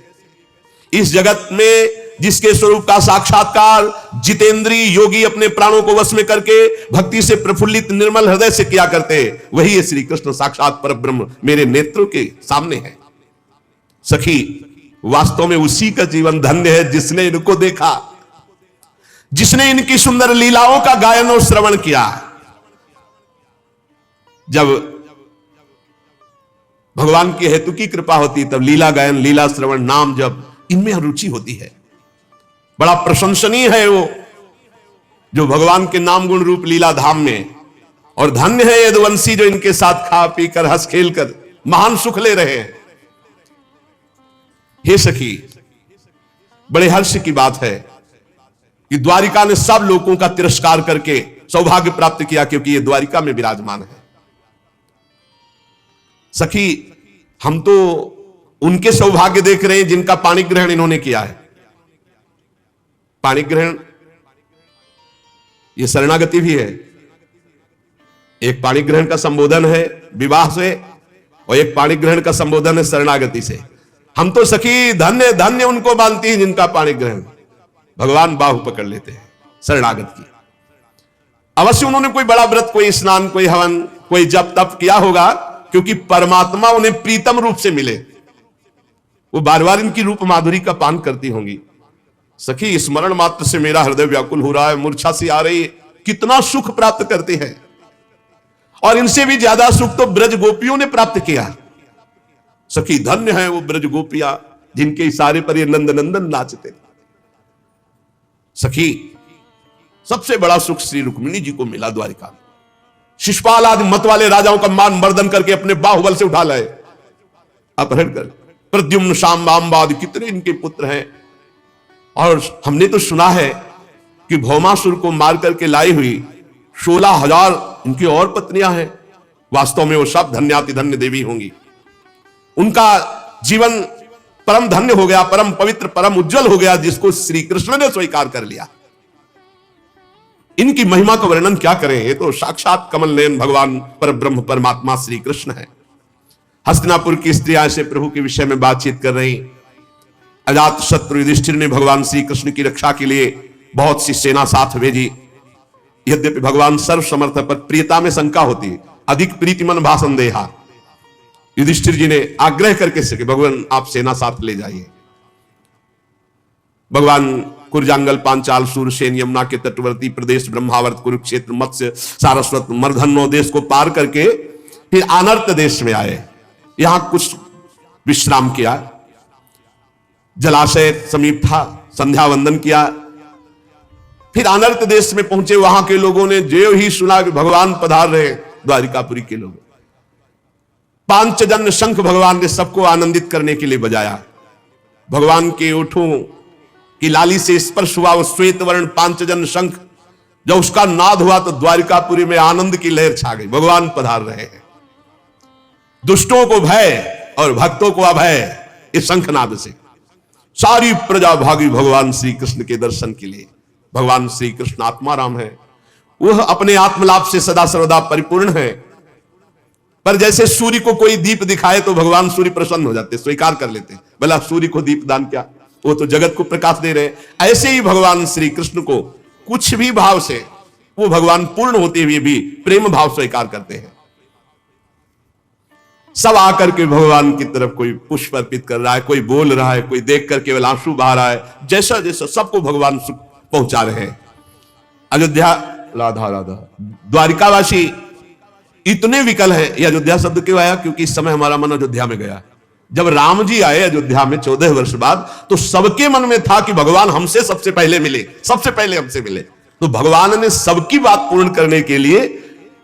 इस जगत में जिसके स्वरूप का साक्षात्कार जितेंद्रीय योगी अपने प्राणों को वश में करके भक्ति से प्रफुल्लित निर्मल हृदय से किया करते, वही है श्री कृष्ण साक्षात परब्रह्म मेरे नेत्रों के सामने है। सखी, वास्तव में उसी का जीवन धन्य है जिसने इनको देखा, जिसने इनकी सुंदर लीलाओं का गायन और श्रवण किया। जब भगवान की हेतु की कृपा होती तब लीला गायन, लीला श्रवण, नाम जप, इनमें रुचि होती है। बड़ा प्रशंसनीय है वो जो भगवान के नाम गुण रूप लीला धाम में, और धन्य है यदुवंशी जो इनके साथ खा पी कर हंस खेल कर महान सुख ले रहे हैं। हे सखी, बड़े हर्ष की बात है कि द्वारिका ने सब लोगों का तिरस्कार करके सौभाग्य प्राप्त किया, क्योंकि ये द्वारिका में विराजमान है। सखी, हम तो उनके सौभाग्य देख रहे हैं जिनका पाणी ग्रहण इन्होंने किया है। पाणी ग्रहण ये शरणागति भी है। एक पाणी ग्रहण का संबोधन है विवाह से और एक पाणी ग्रहण का संबोधन है शरणागति से। हम तो सखी धन्य धन्य उनको मानती हैं जिनका पाणी ग्रहण भगवान बाहु पकड़ लेते हैं शरणागत की। अवश्य उन्होंने कोई बड़ा व्रत, कोई स्नान, कोई हवन, कोई जप तप किया होगा, क्योंकि परमात्मा उन्हें प्रीतम रूप से मिले। वो बार बार इनकी रूप माधुरी का पान करती होंगी। सखी, स्मरण मात्र से मेरा हृदय व्याकुल हो रहा है, मूर्छा सी आ रही है। कितना सुख प्राप्त करते हैं, और इनसे भी ज्यादा सुख तो ब्रज गोपियों ने प्राप्त किया। सखी, धन्य है वो ब्रज गोपियां जिनके इशारे पर ये नंद नंदन नाचते। सखी, सबसे बड़ा सुख श्री रुक्मिणी जी को मिला द्वारिका में। शिशुपाल आदि मत वाले राजाओं का मान मर्दन करके अपने बाहुबल से उठा लाए, अपहरण कर। प्रद्युम्न, शांबांब आदि कितने इनके पुत्र हैं। और हमने तो सुना है कि भौमासुर को मार करके लाई हुई 16,000 इनकी और पत्नियां हैं। वास्तव में वो सब धन्याति धन्य देवी होंगी। उनका जीवन परम धन्य हो गया, परम पवित्र, परम उज्जवल हो गया, जिसको श्री कृष्ण ने स्वीकार कर लिया। इनकी महिमा का वर्णन क्या करें, ये तो साक्षात कमल नयन भगवान परब्रह्म परमात्मा श्री कृष्ण है। हस्तिनापुर की स्त्रियां से प्रभु के विषय में बातचीत कर रही। अजात शत्रु युधिष्ठिर ने भगवान श्री कृष्ण की रक्षा के लिए बहुत सी सेना साथ भेजी। यद्यपि भगवान सर्वसमर्थ पर प्रियता में शंका होती, अधिक प्रीतिमन भाषण देहा। युधिष्ठिर जी ने आग्रह करके सके, भगवान आप सेना साथ ले जाइए। भगवान कुरजांगल, पांचाल, सूरसेन, यमुना के तटवर्ती प्रदेश, ब्रह्मावर्त, कुरुक्षेत्र, मत्स्य, सारस्वत, मर्धन्नो देश को पार करके फिर अनर्त देश में आए। यहां कुछ विश्राम किया, जलाशय समीप था, संध्या वंदन किया। फिर अनर्त देश में पहुंचे। वहां के लोगों ने जो ही सुना कि भगवान पधार रहे, द्वारिकापुरी के लोग, पांचजन्य शंख भगवान ने सबको आनंदित करने के लिए बजाया। भगवान के ओठों की लाली से स्पर्श हुआ वो श्वेत वर्ण पांचजन्य शंख, जब उसका नाद हुआ तो द्वारिकापुरी में आनंद की लहर छा गई। भगवान पधार रहे हैं। दुष्टों को भय और भक्तों को अभय, इस शंखनाद से सारी प्रजा भागी भगवान श्री कृष्ण के दर्शन के लिए। भगवान श्री कृष्ण आत्माराम है, वह अपने आत्मलाभ से सदा सर्वदा परिपूर्ण है। पर जैसे सूर्य को कोई दीप दिखाए तो भगवान सूर्य प्रसन्न हो जाते, स्वीकार कर लेते, भला सूर्य को दीप दान क्या, वो तो जगत को प्रकाश दे रहे। ऐसे ही भगवान श्री कृष्ण को कुछ भी भाव से वो भगवान पूर्ण होते हुए भी प्रेम भाव स्वीकार करते हैं। सब आकर के भगवान की तरफ कोई पुष्प अर्पित कर रहा है, कोई बोल रहा है, कोई देख कर केवल आंसू बहा रहा है। जैसा जैसा सबको भगवान सुख पहुंचा रहे हैं। अयोध्या, राधा राधा, द्वारिकावासी इतने विकल है। ये अयोध्या शब्द क्यों आया? क्योंकि इस समय हमारा मन अयोध्या में गया। जब राम जी आए अयोध्या में 14 वर्ष बाद, तो सबके मन में था कि भगवान हमसे सबसे पहले मिले, सबसे पहले हमसे मिले। तो भगवान ने सबकी बात पूर्ण करने के लिए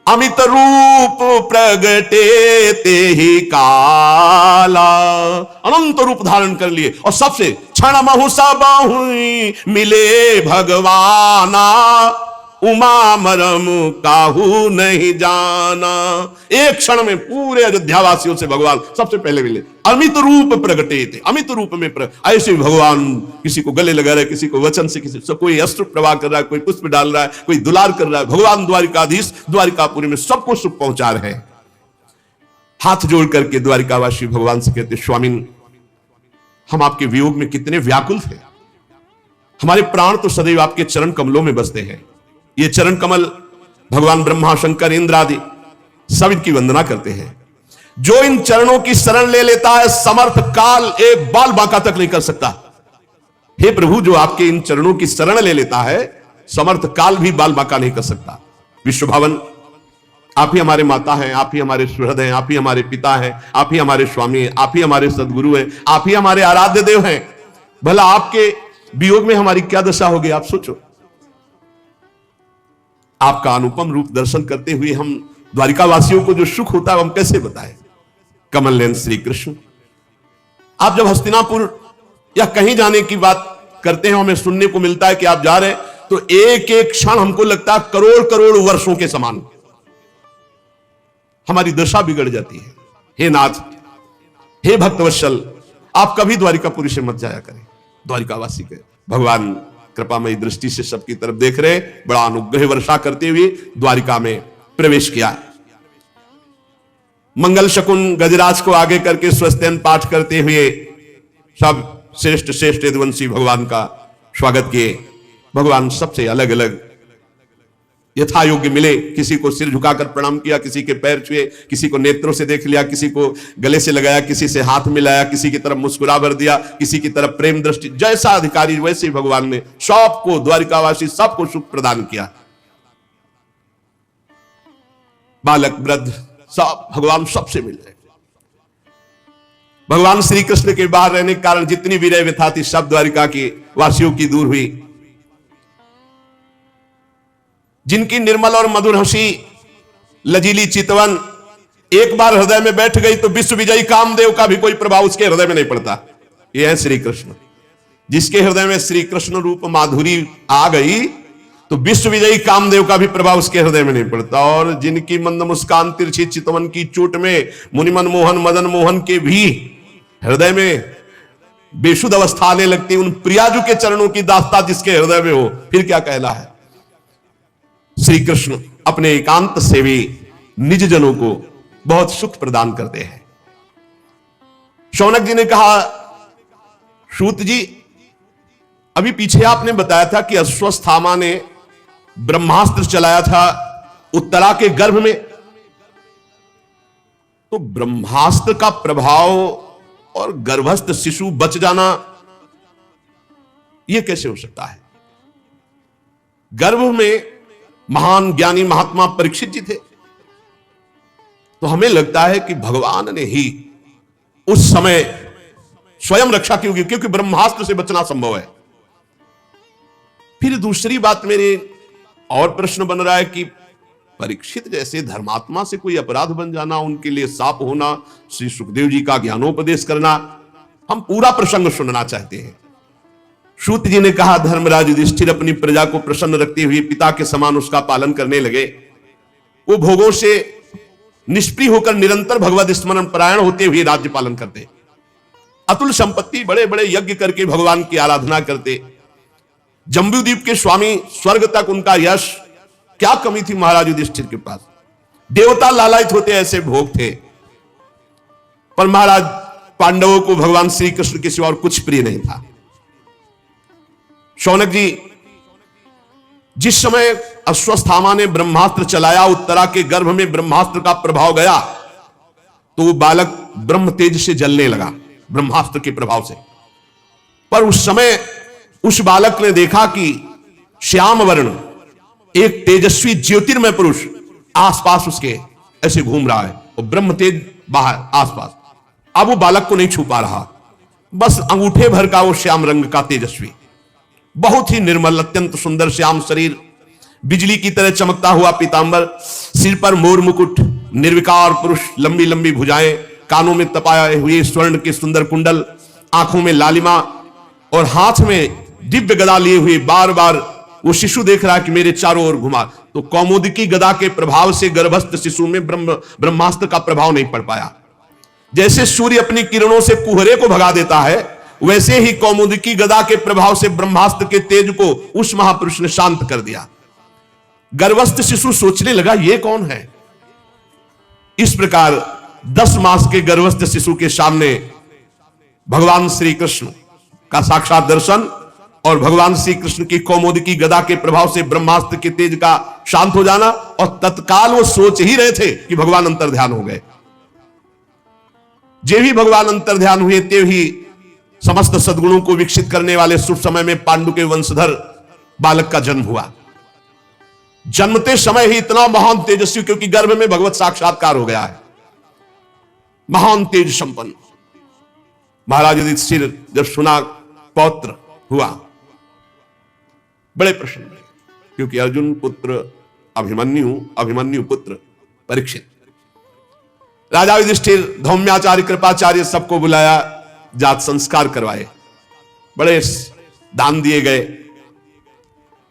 अमित रूप प्रगटे ते ही काला, अनंत रूप धारण कर लिए और सबसे क्षण महु सब मिले भगवाना, उमा मरम काहू नहीं जाना। एक क्षण में पूरे अयोध्यावासियों से भगवान सबसे पहले मिले। अमित रूप प्रगटे थे, अमित रूप में ऐसे भगवान किसी को गले लगा रहे, किसी को वचन से, किसी से कोई अस्त्र प्रवाह कर रहा है, कोई पुष्प डाल रहा है, कोई दुलार कर रहा है। भगवान द्वारिकाधीश द्वारिकापुरी में सबको सुख पहुंचा रहे हैं। हाथ जोड़ करके द्वारिकावासी भगवान से कहते, स्वामी हम आपके वियोग में कितने व्याकुल थे, हमारे प्राण तो सदैव आपके चरण कमलों में बसते हैं। ये चरण कमल भगवान ब्रह्मा शंकर इंद्र आदि सब इनकी वंदना करते हैं। जो इन चरणों की शरण ले लेता है, समर्थ काल एक बाल बांका तक नहीं कर सकता। हे प्रभु, जो आपके इन चरणों की शरण ले लेता है, समर्थ काल भी बाल बांका नहीं कर सकता। विश्व भवन, आप ही हमारे माता हैं, आप ही हमारे सुहृद हैं, आप ही हमारे पिता हैं, आप ही हमारे स्वामी हैं, आप ही हमारे सदगुरु हैं, आप ही हमारे आराध्य देव हैं। भला आपके वियोग में हमारी क्या दशा होगी, आप सोचो। आपका अनुपम रूप दर्शन करते हुए हम द्वारिकावासियों को जो सुख होता है हम कैसे बताएं। कमल नयन श्री कृष्ण, आप जब हस्तिनापुर या कहीं जाने की बात करते हैं, हमें सुनने को मिलता है कि आप जा रहे हैं, तो एक एक क्षण हमको लगता है करोड़ करोड़ वर्षों के समान हमारी दशा बिगड़ जाती है। हे नाथ, हे भक्तवत्सल, आप कभी द्वारिकापुरी से मत जाया करें। द्वारिकावासी के भगवान कृपामयी दृष्टि से सबकी तरफ देख रहे, बड़ा अनुग्रह वर्षा करते हुए द्वारिका में प्रवेश किया। मंगल शकुन गजराज को आगे करके स्वस्त्यन पाठ करते हुए सब श्रेष्ठ श्रेष्ठ यदुवंशी भगवान का स्वागत किए। भगवान सबसे अलग अलग यथा योग्य मिले। किसी को सिर झुकाकर प्रणाम किया, किसी के पैर छुए, किसी को नेत्रों से देख लिया, किसी को गले से लगाया, किसी से हाथ मिलाया, किसी की तरफ मुस्कुरा भर दिया, किसी की तरफ प्रेम दृष्टि। जैसा अधिकारी वैसे ही भगवान ने सबको, द्वारिकावासी सबको सुख प्रदान किया। बालक वृद्ध सब भगवान सबसे मिले। भगवान श्री कृष्ण के बाहर रहने के कारण जितनी विरह व्यथा थी सब द्वारिका की वासियों की दूर हुई। जिनकी निर्मल और मधुर हंसी, लजीली चितवन एक बार हृदय में बैठ गई तो विश्व विजयी कामदेव का भी कोई प्रभाव उसके हृदय में नहीं पड़ता। यह है श्री कृष्ण। जिसके हृदय में श्री कृष्ण रूप माधुरी आ गई तो विश्व विजयी कामदेव का भी प्रभाव उसके हृदय में नहीं पड़ता। और जिनकी मंद मुस्कान तिरछी चितवन की चोट में मुनिमन मोहन मदन मोहन के भी हृदय में बेशुद्ध अवस्था आने लगती, उन प्रियाजू के चरणों की दास्ता जिसके हृदय में हो, फिर क्या कहला है। श्री कृष्ण अपने एकांत सेवी निज जनों को बहुत सुख प्रदान करते हैं। शौनक जी ने कहा, सूत जी, अभी पीछे आपने बताया था कि अश्वत्थामा ने ब्रह्मास्त्र चलाया था उत्तरा के गर्भ में, तो ब्रह्मास्त्र का प्रभाव और गर्भस्थ शिशु बच जाना यह कैसे हो सकता है। गर्भ में महान ज्ञानी महात्मा परीक्षित जी थे, तो हमें लगता है कि भगवान ने ही उस समय स्वयं रक्षा की होगी, क्योंकि ब्रह्मास्त्र से बचना संभव है। फिर दूसरी बात मेरे और प्रश्न बन रहा है कि परीक्षित जैसे धर्मात्मा से कोई अपराध बन जाना, उनके लिए साप होना, श्री सुखदेव जी का ज्ञानोपदेश करना, हम पूरा प्रसंग सुनना चाहते हैं। सूत जी ने कहा, धर्मराज युधिष्ठिर अपनी प्रजा को प्रसन्न रखते हुए पिता के समान उसका पालन करने लगे। वो भोगों से निष्प्रिय होकर निरंतर भगवत स्मरण परायण होते हुए राज्य पालन करते, अतुल संपत्ति, बड़े बड़े यज्ञ करके भगवान की आराधना करते। जम्बूद्वीप के स्वामी, स्वर्ग तक उनका यश, क्या कमी थी महाराज युधिष्ठिर के पास? देवता लालायित होते ऐसे भोग थे। पर महाराज पांडवों को भगवान श्री कृष्ण के सिवा और कुछ प्रिय नहीं था। शौनक जी, जिस समय अश्वत्थामा ने ब्रह्मास्त्र चलाया, उत्तरा के गर्भ में ब्रह्मास्त्र का प्रभाव गया, तो वो बालक ब्रह्म तेज से जलने लगा ब्रह्मास्त्र के प्रभाव से। पर उस समय उस बालक ने देखा कि श्याम वर्ण एक तेजस्वी ज्योतिर्मय पुरुष आसपास उसके ऐसे घूम रहा है और ब्रह्म तेज बाहर आसपास। अब वो बालक को नहीं छू पा रहा, बस अंगूठे भर का वो श्याम रंग का तेजस्वी, बहुत ही निर्मल, अत्यंत सुंदर श्याम शरीर, बिजली की तरह चमकता हुआ पीतांबर, सिर पर मोर मुकुट, निर्विकार पुरुष, लंबी लंबी भुजाएं, कानों में तपाए हुए स्वर्ण के सुंदर कुंडल, आंखों में लालिमा और हाथ में दिव्य गदा लिए हुए बार बार वो शिशु देख रहा कि मेरे चारों ओर घुमा। तो कौमुदकी गदा के प्रभाव से गर्भस्थ शिशु में ब्रह्मास्त्र का प्रभाव नहीं पड़ पाया। जैसे सूर्य अपनी किरणों से कुहरे को भगा देता है, वैसे ही कौमुदकी गदा के प्रभाव से ब्रह्मास्त्र के तेज को उस महापुरुष ने शांत कर दिया। गर्भस्थ शिशु सोचने लगा, ये कौन है? इस प्रकार 10 मास के गर्भस्थ शिशु के सामने भगवान श्री कृष्ण का साक्षात दर्शन और भगवान श्री कृष्ण की कौमुदकी गदा के प्रभाव से ब्रह्मास्त्र के तेज का शांत हो जाना, और तत्काल वो सोच ही रहे थे कि भगवान अंतर्ध्यान हो गए। जे भी भगवान अंतर्ध्यान हुए, ते ही समस्त सद्गुणों को विकसित करने वाले शुभ समय में पांडु के वंशधर बालक का जन्म हुआ। जन्मते समय ही इतना महान तेजस्वी, क्योंकि गर्भ में भगवत साक्षात्कार हो गया है, महान तेज संपन्न। महाराज युधिष्ठिर जब सुना पौत्र हुआ, बड़े प्रसन्न हुए, क्योंकि अर्जुन पुत्र अभिमन्यु पुत्र परीक्षित। राजा युधिष्ठिर, धौम्याचार्य, कृपाचार्य सबको बुलाया, जात संस्कार करवाए, बड़े दान दिए गए।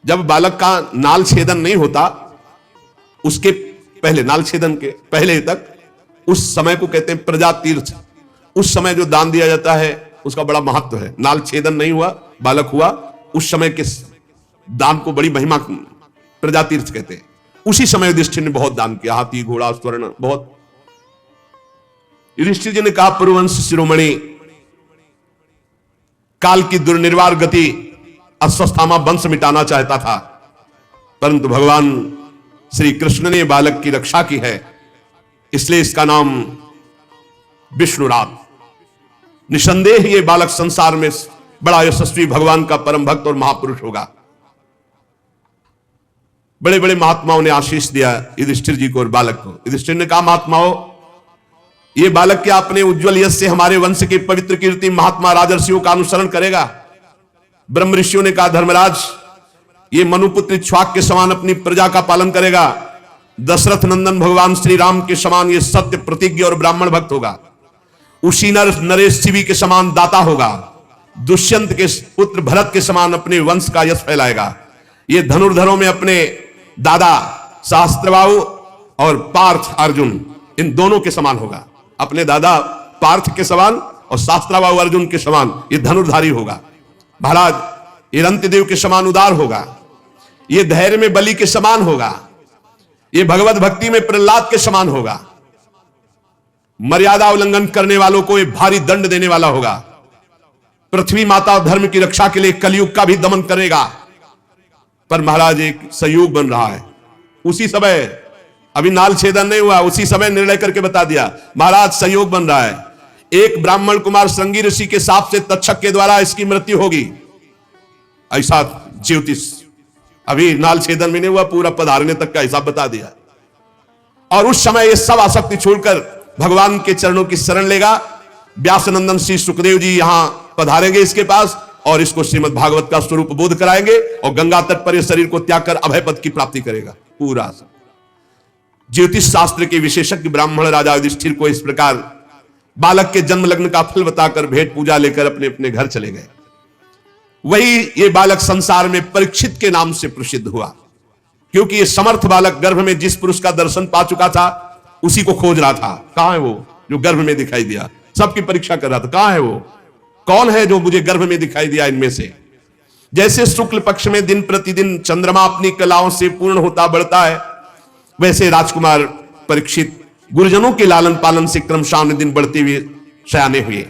जब बालक का नाल छेदन नहीं होता, उसके पहले, नाल छेदन के पहले तक, उस समय को कहते हैं प्रजा तीर्थ। उस समय जो दान दिया जाता है उसका बड़ा महत्व है। नाल छेदन नहीं हुआ, बालक हुआ, उस समय के दान को बड़ी महिमा प्रजा तीर्थ कहते हैं। उसी समय युधिष्ठिर ने बहुत दान किया, हाथी, घोड़ा, स्वर्ण, बहुत। युधिष्ठिर जी ने कहा, पुरुवंश शिरोमणि, काल की दुर्निर्वार गति अश्वत्थामा वंश मिटाना चाहता था, परंतु भगवान श्री कृष्ण ने बालक की रक्षा की है, इसलिए इसका नाम विष्णुराज। निसंदेह ये बालक संसार में बड़ा यशस्वी भगवान का परम भक्त और महापुरुष होगा। बड़े बड़े महात्माओं ने आशीष दिया युधिष्ठिर जी को और बालक को। युधिष्ठिर ने कहा, महात्माओं, ये बालक क्या अपने उज्जवल यश से हमारे वंश की पवित्र कीर्ति महात्मा राजर्षियों का अनुसरण करेगा? ब्रह्म ऋषियों ने कहा, धर्मराज, ये मनुपुत्र इक्ष्वाक के समान अपनी प्रजा का पालन करेगा। दशरथ नंदन भगवान श्री राम के समान ये सत्य प्रतिज्ञ और ब्राह्मण भक्त होगा। उसी नरेश शिवी के समान दाता होगा। दुष्यंत के पुत्र भरत के समान अपने वंश का यश फैलाएगा। ये धनुर्धरों में अपने दादा सहस्त्रबाहु और पार्थ अर्जुन, इन दोनों के समान होगा। अपने दादा पार्थ के समान और सहस्त्रबाहु अर्जुन के समान ये धनुर्धारी होगा। महाराज, ये रंतिदेव के समान उदार होगा। ये धैर्य में बलि के समान होगा। ये भगवत भक्ति में प्रहलाद के समान होगा। मर्यादा उल्लंघन करने वालों को ये भारी दंड देने वाला होगा। पृथ्वी माता और धर्म की रक्षा के लिए कलयुग का भी दमन करेगा। पर महाराज, एक संयोग बन रहा है। उसी समय, अभी नाल छेदन नहीं हुआ, उसी समय निर्णय करके बता दिया, महाराज संयोग बन रहा है। एक ब्राह्मण कुमार श्रृंगी ऋषि के साप से तक्षक के द्वारा इसकी मृत्यु होगी, ऐसा ज्योतिष। अभी नाल छेदन भी नहीं हुआ, पूरा पधारने तक का हिसाब बता दिया। और उस समय ये सब आसक्ति छोड़कर भगवान के चरणों की शरण लेगा। व्यासनंदन श्री सुखदेव जी यहां पधारेंगे इसके पास और इसको श्रीमद् भागवत का स्वरूप बोध कराएंगे और गंगा तट पर शरीर को त्याग कर अभय पद की प्राप्ति करेगा पूरा। ज्योतिष शास्त्र के विशेषज्ञ ब्राह्मण राजा युधिष्ठिर को इस प्रकार बालक के जन्म लग्न का फल बताकर भेंट पूजा लेकर अपने अपने घर चले गए। वही ये बालक संसार में परीक्षित के नाम से प्रसिद्ध हुआ, क्योंकि ये समर्थ बालक गर्भ में जिस पुरुष का दर्शन पा चुका था उसी को खोज रहा था। कहां है वो जो गर्भ में दिखाई दिया? सबकी परीक्षा कर रहा था, कहां है वो, कौन है जो मुझे गर्भ में दिखाई दिया इनमें से। जैसे शुक्ल पक्ष में दिन प्रतिदिन चंद्रमा अपनी कलाओं से पूर्ण होता बढ़ता है, वैसे राजकुमार परीक्षित गुरुजनों के लालन पालन से क्रमशः दिन बढ़ते हुए सयाने हुए।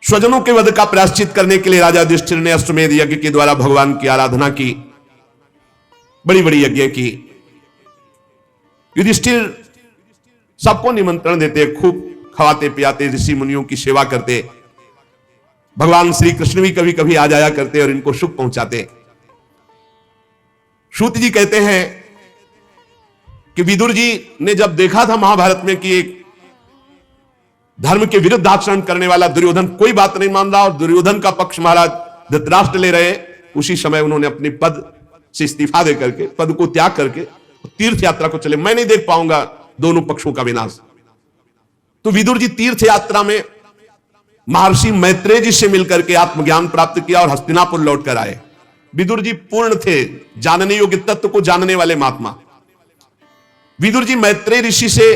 स्वजनों के वध का प्रायश्चित करने के लिए राजा युधिष्ठिर ने अश्वमेध यज्ञ के द्वारा भगवान की आराधना की, बड़ी बड़ी यज्ञ की। युधिष्ठिर सबको निमंत्रण देते, खूब खवाते पियाते, ऋषि मुनियों की सेवा करते। भगवान श्री कृष्ण भी कभी कभी आ जाया करते और इनको सुख पहुंचाते। सूत जी कहते हैं कि विदुर जी ने जब देखा था महाभारत में कि एक धर्म के विरुद्ध आचरण करने वाला दुर्योधन कोई बात नहीं मान रहा और दुर्योधन का पक्ष महाराज धृतराष्ट्र ले रहे, उसी समय उन्होंने अपने पद से इस्तीफा दे करके, पद को त्याग करके तीर्थ यात्रा को चले। मैं नहीं देख पाऊंगा दोनों पक्षों का विनाश। तो विदुर जी तीर्थ यात्रा में महर्षि मैत्रेय जी से मिलकर के आत्मज्ञान प्राप्त किया और हस्तिनापुर लौट कर आए। विदुर जी पूर्ण थे, जानने योग्य तत्व को जानने वाले महात्मा। विदुर जी मैत्रेय ऋषि से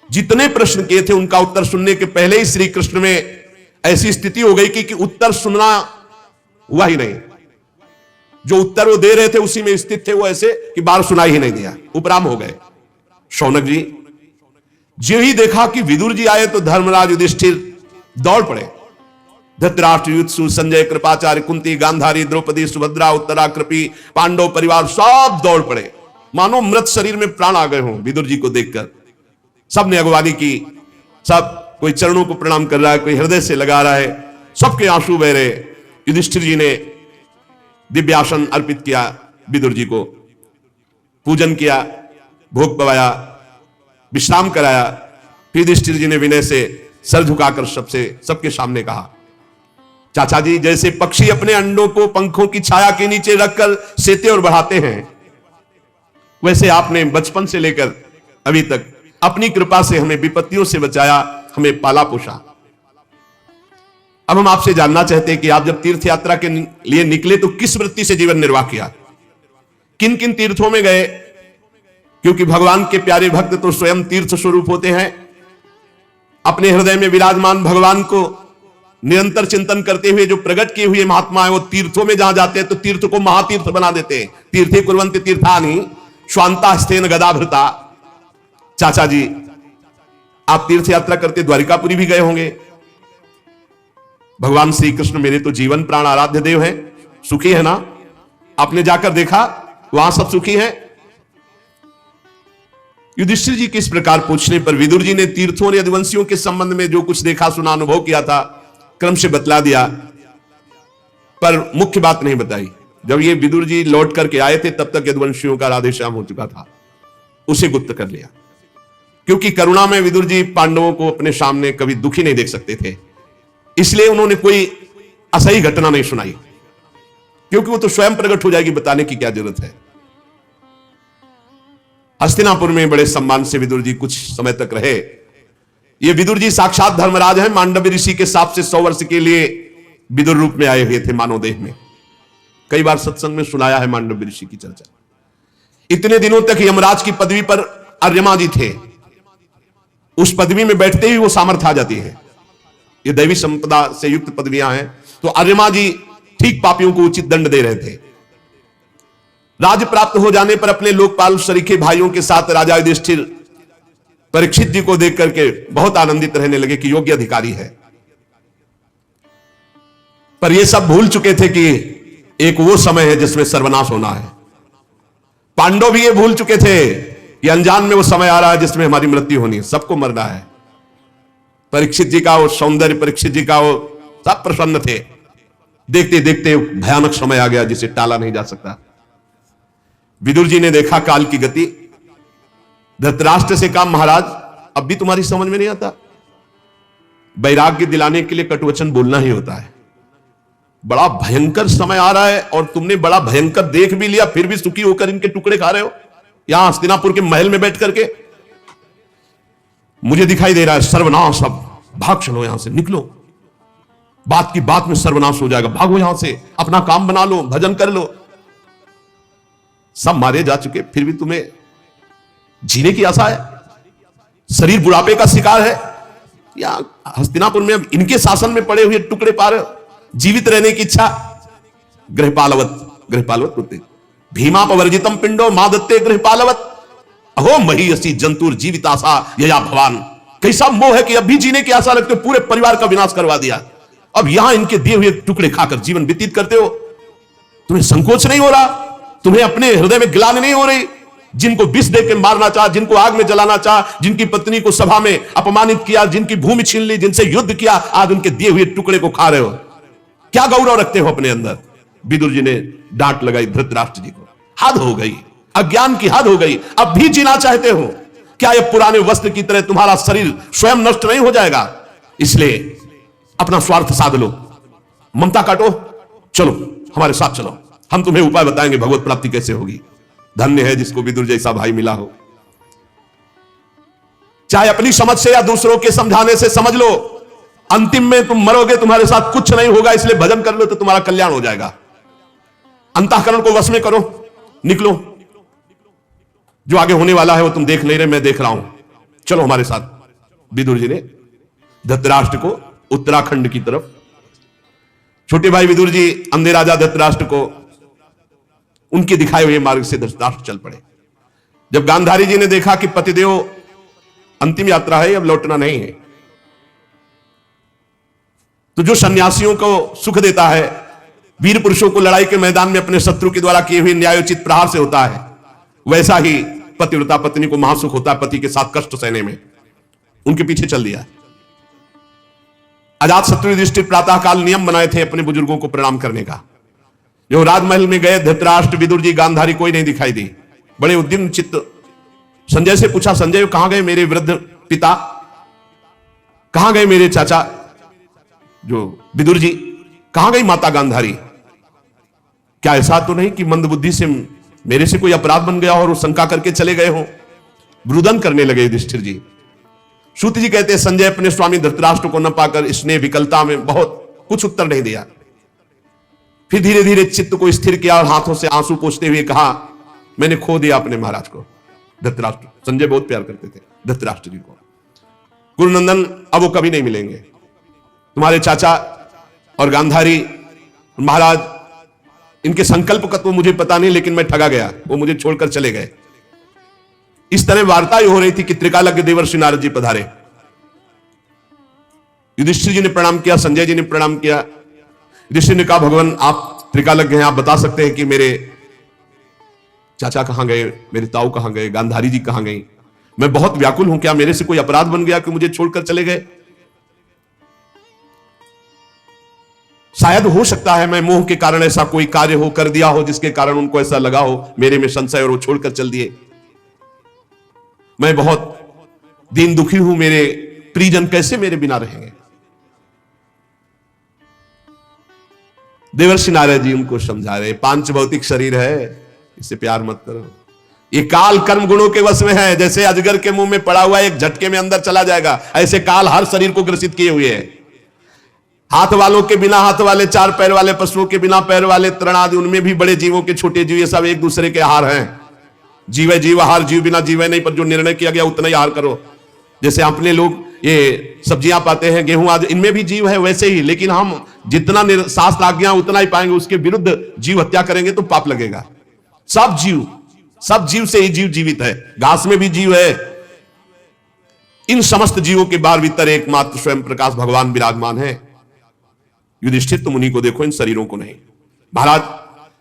जितने प्रश्न किए थे उनका उत्तर सुनने के पहले ही श्री कृष्ण में ऐसी स्थिति हो गई कि उत्तर सुनना हुआ ही नहीं। जो उत्तर वो दे रहे थे उसी में स्थित थे, वो ऐसे कि बार सुनाई ही नहीं दिया, उपराम हो गए। शौनक जी जो ही देखा कि विदुर जी आए तो धर्मराज युधिष्ठिर दौड़ पड़े। धृतराष्ट्र, युत्सु, संजय, कृपाचार्य, कुंती, गांधारी, द्रौपदी, सुभद्रा, उत्तरा, कृपि, पांडव परिवार सब दौड़ पड़े, मानो मृत शरीर में प्राण आ गए हों। विदुर जी को देखकर सबने अगवानी की, सब कोई चरणों को प्रणाम कर रहा है, कोई हृदय से लगा रहा है, सबके आंसू बह रहे। युधिष्ठिर जी ने दिव्यासन अर्पित किया, विदुर जी को पूजन किया, भोग पवाया, विश्राम कराया। फिर युधिष्ठिर जी ने विनय से सर झुकाकर सबके सामने कहा, चाचा जी जैसे पक्षी अपने अंडों को पंखों की छाया के नीचे रखकर सेते और बढ़ाते हैं, वैसे आपने बचपन से लेकर अभी तक अपनी कृपा से हमें विपत्तियों से बचाया, हमें पाला पोषा। अब हम आपसे जानना चाहते हैं कि आप जब तीर्थ यात्रा के लिए निकले तो किस वृत्ति से जीवन निर्वाह किया, किन किन तीर्थों में गए? क्योंकि भगवान के प्यारे भक्त तो स्वयं तीर्थ स्वरूप होते हैं। अपने हृदय में विराजमान भगवान को निरंतर चिंतन करते हुए जो प्रकट किए हुए महात्मा है, वो तीर्थों में जहां जाते हैं तो तीर्थ को महातीर्थ बना देते हैं। तीर्थे कुर्वन्ति तीर्थानि स्वांता हस्तेन गदाभृता। चाचा जी आप तीर्थ यात्रा करते द्वारिकापुरी भी गए होंगे। भगवान श्री कृष्ण मेरे तो जीवन प्राण आराध्य देव हैं, सुखी है ना? आपने जाकर देखा वहां सब सुखी हैं? युधिष्ठिर जी किस प्रकार पूछने पर विदुर जी ने तीर्थों और यदुवंशियों के संबंध में जो कुछ देखा सुना अनुभव किया था क्रम से बतला दिया, पर मुख्य बात नहीं बताई। जब ये विदुर जी लौट करके आए थे तब तक यदुवंशियों का राधेश्याम हो चुका था, उसे गुप्त कर लिया। क्योंकि करुणा में विदुर जी पांडवों को अपने सामने कभी दुखी नहीं देख सकते थे, इसलिए उन्होंने कोई असही घटना नहीं सुनाई, क्योंकि वो तो स्वयं प्रकट हो जाएगी, बताने की क्या जरूरत है। हस्तिनापुर में बड़े सम्मान से विदुर जी कुछ समय तक रहे। ये विदुर जी साक्षात धर्मराज हैं, मांडव्य ऋषि के साप से 100 वर्ष के लिए विदुर रूप में आए हुए थे मानव देह में। कई बार सत्संग में सुनाया है मांडव्य ऋषि की चर्चा। इतने दिनों तक यमराज की पदवी पर अर्यमा जी थे, उस पदवी में बैठते ही वो सामर्थ्य आ जाती है। ये दैवी संपदा से युक्त पदवियां हैं। तो अर्यमा जी ठीक पापियों को उचित दंड दे रहे थे। राज्य प्राप्त हो जाने पर अपने लोकपाल सरीखे भाइयों के साथ राजा युधिष्ठिर परीक्षित जी को देख करके बहुत आनंदित रहने लगे कि योग्य अधिकारी है। पर ये सब भूल चुके थे कि एक वो समय है जिसमें सर्वनाश होना है। पांडव भी ये भूल चुके थे कि अनजान में वो समय आ रहा है जिसमें हमारी मृत्यु होनी है, सबको मरना है। परीक्षित जी का वो सौंदर्य, परीक्षित जी का वो सब प्रसन्न थे। देखते देखते भयानक समय आ गया जिसे टाला नहीं जा सकता। विदुर जी ने देखा काल की गति, धृतराष्ट्र से कहा महाराज अब भी तुम्हारी समझ में नहीं आता? वैराग्य दिलाने के लिए कटुवचन बोलना ही होता है। बड़ा भयंकर समय आ रहा है और तुमने बड़ा भयंकर देख भी लिया, फिर भी सुखी होकर इनके टुकड़े खा रहे हो यहां हस्तिनापुर के महल में बैठ करके। मुझे दिखाई दे रहा है सर्वनाश, अब भाग चलो यहां से, निकलो, बात की बात में सर्वनाश हो जाएगा, भागो यहां से, अपना काम बना लो, भजन कर लो। सब मारे जा चुके, फिर भी तुम्हें जीने की आशा है? शरीर बुढ़ापे का शिकार है या हस्तिनापुर में अब इनके शासन में पड़े हुए टुकड़े पा रहे हो? जीवित रहने की इच्छा? गृहपालवत कुत्ते भीमापवर्जितम पिंडो मादत्ते गृहपालवत अहो महीयसी जंतुर जीवित आशा यया भवान। कैसा मोह है कि अब भी जीने की आशा रखते हो, पूरे परिवार का विनाश करवा दिया, अब यहां इनके दिए हुए टुकड़े खाकर जीवन व्यतीत करते हो। तुम्हें संकोच नहीं हो रहा? तुम्हें अपने हृदय में गिलानी नहीं हो रही? जिनको विष दे के मारना चाह, जिनको आग में जलाना चाह, जिनकी पत्नी को सभा में अपमानित किया, जिनकी भूमि छीन ली, जिनसे युद्ध किया, आज उनके दिए हुए टुकड़े को खा रहे हो। क्या गौरव रखते हो अपने अंदर? विदुर जी ने डांट लगाई धृतराष्ट्र जी को। हद हो गई, अज्ञान की हद हो गई। अब भी जीना चाहते हो क्या? ये पुराने वस्त्र की तरह तुम्हारा शरीर स्वयं नष्ट नहीं हो जाएगा? इसलिए अपना स्वार्थ साध लो, ममता काटो, चलो हमारे साथ चलो, हम तुम्हें उपाय बताएंगे भगवत प्राप्ति कैसे होगी। धन्य है जिसको विदुर जैसा भाई मिला हो। चाहे अपनी समझ से या दूसरों के समझाने से समझ लो, अंतिम में तुम मरोगे, तुम्हारे साथ कुछ नहीं होगा, इसलिए भजन कर लो तो तुम्हारा कल्याण हो जाएगा। अंतःकरण को वश में करो, निकलो, जो आगे होने वाला है वो तुम देख नहीं रहे, मैं देख रहा हूं, चलो हमारे साथ। विदुर जी ने धृतराष्ट्र को उत्तराखंड की तरफ, छोटे भाई विदुर जी अंधे राजा धृतराष्ट्र को उनके दिखाए हुए मार्ग से धृतराष्ट्र चल पड़े। जब गांधारी जी ने देखा कि पतिदेव अंतिम यात्रा है, अब लौटना नहीं है, तो जो सन्यासियों को सुख देता है, वीर पुरुषों को लड़ाई के मैदान में अपने शत्रु के द्वारा किए हुए न्यायोचित प्रहार से होता है, वैसा ही पतिव्रता पत्नी को महासुख होता है पति के साथ कष्ट सहने में। उनके पीछे चल दिया। अजात शत्रु युधिष्ठिर प्रातः काल नियम बनाए थे अपने बुजुर्गों को प्रणाम करने का। जो राजमहल में गए, धृतराष्ट्र, विदुर जी, गांधारी कोई नहीं दिखाई दी। बड़े उद्यम चित्त संजय से पूछा, संजय कहां गए मेरे वृद्ध पिता, कहां गए मेरे चाचा जो विदुर जी, कहां गई माता गांधारी? क्या ऐसा तो नहीं कि मंदबुद्धि से मेरे से कोई अपराध बन गया और वो शंका करके चले गए हो? रुदन करने लगे युधिष्ठिर जी। सूत जी कहते हैं संजय अपने स्वामी धृतराष्ट्र को न पाकर स्नेह विकलता में बहुत कुछ उत्तर नहीं दिया। फिर धीरे धीरे चित्त को स्थिर किया और हाथों से आंसू पोंछते हुए कहा, मैंने खो दिया अपने महाराज को। धृतराष्ट्र, संजय बहुत प्यार करते थे धृतराष्ट्र जी को। गुरुनंदन अब वो कभी नहीं मिलेंगे। तुम्हारे चाचा और गांधारी महाराज, इनके संकल्प का तो मुझे पता नहीं, लेकिन मैं ठगा गया, वो मुझे छोड़कर चले गए। इस तरह वार्ता हो रही थी कि त्रिकालज्ञ देवर्षि नारद जी पधारे। युधिष्ठिर जी ने प्रणाम किया, संजय जी ने प्रणाम किया। युधिष्ठिर ने कहा, भगवान आप त्रिकालज्ञ हैं, आप बता सकते हैं कि मेरे चाचा कहां गए, मेरे ताऊ कहां गए, गांधारी जी कहां गई? मैं बहुत व्याकुल हूं, क्या मेरे से कोई अपराध बन गया कि मुझे छोड़कर चले गए? शायद हो सकता है मैं मोह के कारण ऐसा कोई कार्य हो कर दिया हो जिसके कारण उनको ऐसा लगा हो मेरे में संशय और वो छोड़कर चल दिए। मैं बहुत दीन दुखी हूं, मेरे परिजन कैसे मेरे बिना रहेंगे? देवर्षि नारद जी उनको समझा रहे, पांच भौतिक शरीर है, इससे प्यार मत करो, ये काल कर्म गुणों के वश में है। जैसे अजगर के मुंह में पड़ा हुआ एक झटके में अंदर चला जाएगा, ऐसे काल हर शरीर को ग्रसित किए हुए है। हाथ वालों के बिना हाथ वाले, चार पैर वाले पशुओं के बिना पैर वाले, तृणादि, उनमें भी बड़े जीवों के छोटे जीव, ये सब एक दूसरे के हार हैं। जीव जीव हार, जीव बिना जीव नहीं, पर जो निर्णय किया गया उतना ही हार करो। जैसे अपने लोग ये सब्जियां पाते हैं, गेहूं आदि, इनमें भी जीव है वैसे ही, लेकिन हम जितना शास्त्र आज्ञा उतना ही पाएंगे, उसके विरुद्ध जीव हत्या करेंगे तो पाप लगेगा। सब जीव से ही जीव जीवित है, घास में भी जीव है। इन समस्त जीवों के बाहर भीतर एकमात्र स्वयं प्रकाश भगवान विराजमान है। युधिष्ठिर तुम उन्हीं को देखो, इन शरीरों को नहीं। महाराज,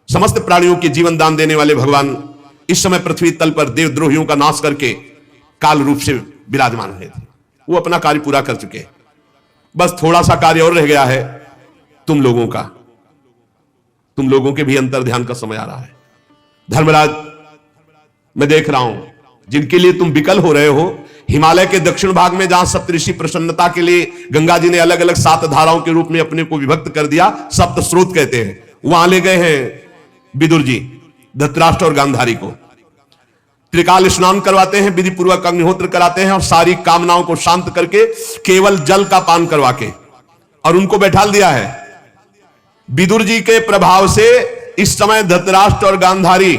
समस्त प्राणियों के जीवन दान देने वाले भगवान इस समय पृथ्वी तल पर देवद्रोहियों का नाश करके काल रूप से विराजमान हुए थे। वो अपना कार्य पूरा कर चुके, बस थोड़ा सा कार्य और रह गया है तुम लोगों का। तुम लोगों के भी अंतर ध्यान का समय आ रहा है। धर्मराज, मैं देख रहा हूं जिनके लिए तुम विकल हो रहे हो। हिमालय के दक्षिण भाग में जहां सप्तऋषि प्रसन्नता के लिए गंगा जी ने अलग अलग 7 धाराओं के रूप में अपने को विभक्त कर दिया, सप्त स्रोत कहते हैं, वहां ले गए हैं विदुर जी धृतराष्ट्र और गांधारी को। त्रिकाल स्नान करवाते हैं, विधि पूर्वक अग्निहोत्र कराते हैं और सारी कामनाओं को शांत करके केवल जल का पान करवा के और उनको बैठा दिया है। विदुर जी के प्रभाव से इस समय धृतराष्ट्र और गांधारी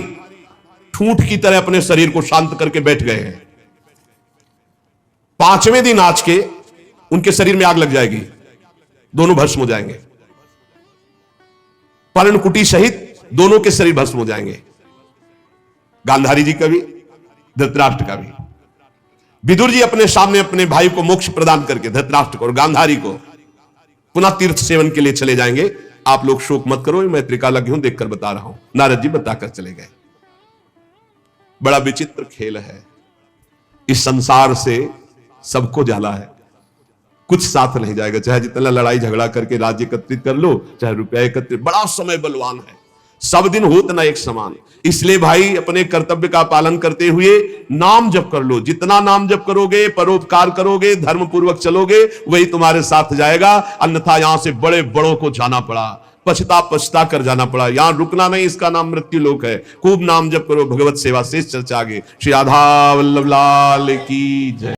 ठूंठ की तरह अपने शरीर को शांत करके बैठ गए हैं। 5वें दिन आज के उनके शरीर में आग लग जाएगी, दोनों भस्म हो जाएंगे। पर्णकुटी सहित दोनों के शरीर भस्म हो जाएंगे, गांधारी जी का भी धृतराष्ट्र का भी। विदुर जी अपने सामने अपने भाई को मोक्ष प्रदान करके धृतराष्ट्र को और गांधारी को पुनः तीर्थ सेवन के लिए चले जाएंगे। आप लोग शोक मत करो, मैं त्रिकालज्ञ हूं, देखकर बता रहा हूं। नारद जी बताकर चले गए। बड़ा विचित्र खेल है, इस संसार से सबको जाला है, कुछ साथ नहीं जाएगा। चाहे जितना लड़ाई झगड़ा करके राज्य एकत्रित कर लो, चाहे रुपया एकत्रित, बड़ा समय बलवान है, सब दिन होत ना एक समान। इसलिए भाई अपने कर्तव्य का पालन करते हुए नाम जप कर लो। जितना नाम जप करोगे, परोपकार करोगे, धर्म पूर्वक चलोगे, वही तुम्हारे साथ जाएगा। अन्यथा यहां से बड़े बड़ों को जाना पड़ा, पछता कर जाना पड़ा। यहां रुकना नहीं, इसका नाम मृत्यु लोक है। खूब नाम जप करो, भगवत सेवा शेष चर्चा आगे। श्री राधा वल्लभ लाल की जय।